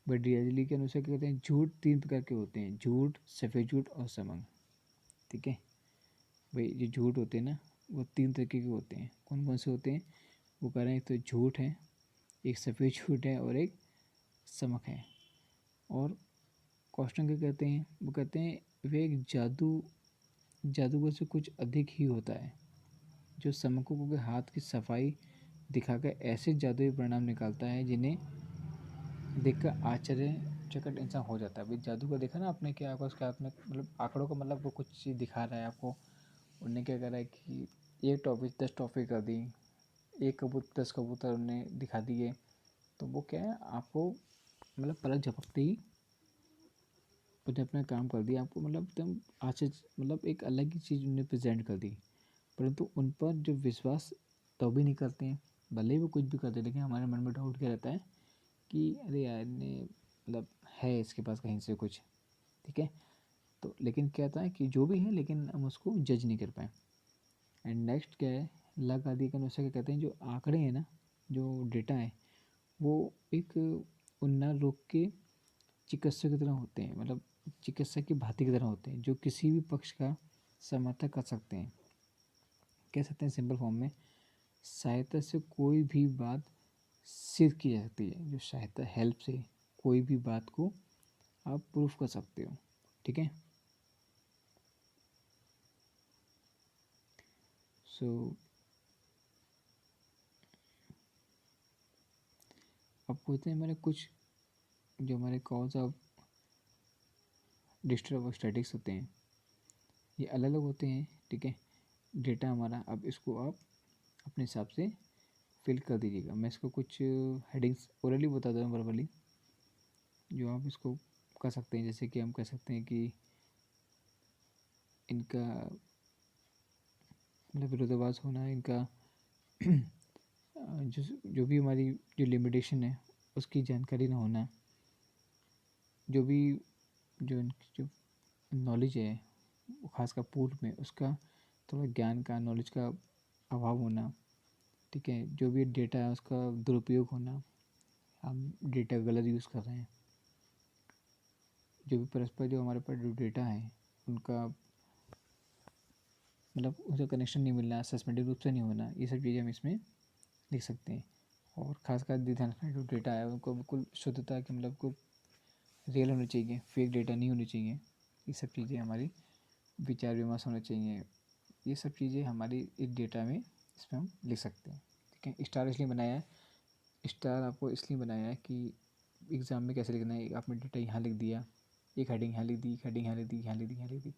बट रियली के अनुसार क्या कहते हैं, झूठ 3 प्रकार के होते हैं, झूठ, सफ़ेद झूठ और समंग, ठीक है। भाई जो झूठ होते हैं ना वो 3 तरीके के होते हैं। कौन कौन से होते हैं वो कह रहे हैं, एक तो झूठ है, एक सफ़ेद झूठ है और एक समक है। और क्वेश्चन क्या कहते हैं, वो कहते हैं वे एक जादूगर से कुछ अधिक ही होता है जो समकों के हाथ की सफाई दिखाकर ऐसे जादुई परिणाम निकालता है जिन्हें देखकर आश्चर्यचकित इंसान हो जाता है। भाई जादू को देखा ना आपने, क्या आपको उसके हाथ में मतलब आंकड़ों का मतलब वो कुछ चीज़ दिखा रहा है आपको। उनने क्या करा है कि एक टॉपिक 10 टॉपिक कर दी, एक कबूतर 10 कबूतर उन्हें दिखा दिए, तो वो क्या है आपको मतलब पलक झपकते ही उन्हें अपना काम कर दिया आपको, मतलब एकदम आश्चर्य, मतलब एक अलग ही चीज़ उन्हें प्रेजेंट कर दी। परंतु उन पर जो विश्वास तो भी नहीं करते हैं, भले ही वो कुछ भी करते हैं, लेकिन हमारे मन में डाउट क्या रहता है कि अरे यार ने मतलब है इसके पास कहीं से कुछ, ठीक है। तो लेकिन क्या था कि जो भी है लेकिन हम उसको जज नहीं कर पाए। एंड नेक्स्ट क्या है, लक आदि के अनुसार क्या कहते हैं, जो आंकड़े हैं ना, जो डेटा है वो एक उन्नत रोग के चिकित्सक की तरह होते हैं, मतलब चिकित्सक की भांति की तरह होते हैं जो किसी भी पक्ष का समर्थन कर सकते हैं। कह सकते हैं सिंपल फॉर्म में सहायता से कोई भी बात सिद्ध की जा सकती है। जो सहायता हेल्प से कोई भी बात को आप प्रूफ कर सकते हो, ठीक है। सो अब पूछते हैं हमारे कुछ जो हमारे cause of disturb of statics होते हैं, ये अलग अलग होते हैं, ठीक है। डेटा हमारा, अब इसको आप अपने हिसाब से फिल कर दीजिएगा। मैं इसको कुछ हेडिंग्स ओरली बता दूँ वर्बली, जो आप इसको कर सकते हैं। जैसे कि हम कह सकते हैं कि इनका मतलब विरोधाभास होना, इनका जो भी हमारी जो लिमिटेशन है उसकी जानकारी ना होना, जो भी जो इनकी जो नॉलेज है खासकर पूर्व में उसका थोड़ा ज्ञान का, नॉलेज का अभाव होना, ठीक है, जो भी डेटा है उसका दुरुपयोग होना, हम डेटा गलत यूज़ कर रहे हैं, जो भी परस्पर जो हमारे पास जो डेटा है उनका मतलब उनसे कनेक्शन नहीं मिलना, सस्पेंडेड रूप से नहीं होना, ये सब चीज़ें हम इसमें लिख सकते हैं। और खासकर ध्यान रखना जो डेटा है उनको बिल्कुल शुद्धता के मतलब बिल्कुल रियल होनी चाहिए, फेक डेटा नहीं होनी चाहिए। ये सब चीज़ें हमारी विचार विमर्श होना चाहिए। ये सब चीज़ें हमारी इस डेटा में इसमें हम लिख सकते हैं, ठीक है। स्टार इसलिए बनाया है, स्टार आपको इसलिए बनाया है कि एग्ज़ाम में कैसे लिखना है। आपने डेटा यहाँ लिख दिया, एक हेडिंग यहाँ लिख दी, एक हेडिंग यहाँ लिख दी, यहाँ लिख दी, यहाँ लिख दी,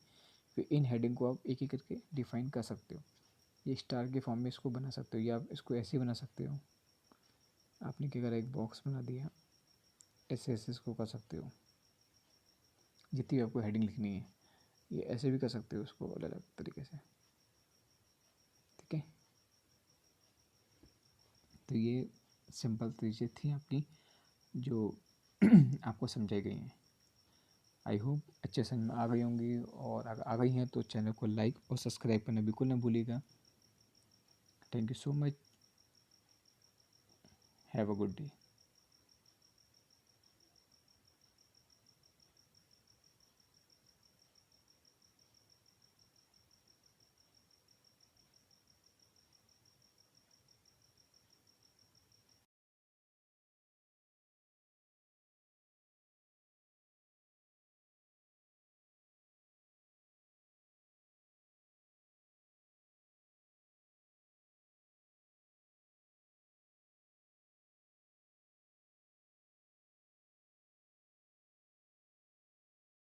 फिर इन हेडिंग को आप एक एक करके डिफाइन कर सकते हो। ये स्टार के फॉर्म में इसको बना सकते हो, या आप इसको ऐसे बना सकते हो। आपने क्या करा, एक बॉक्स बना दिया, ऐसे ऐसे इसको कर सकते हो। जितनी भी आपको हेडिंग लिखनी है ये ऐसे भी कर सकते हो उसको अलग अलग तरीके से, ठीक है। तो ये सिंपल चीज़ें थी आपकी जो आपको समझाई गई हैं। आई होप अच्छे समझ में आ गई होंगी, और अगर आ गई हैं तो चैनल को लाइक और सब्सक्राइब करना बिल्कुल ना भूलिएगा। Thank you so much, have a good day.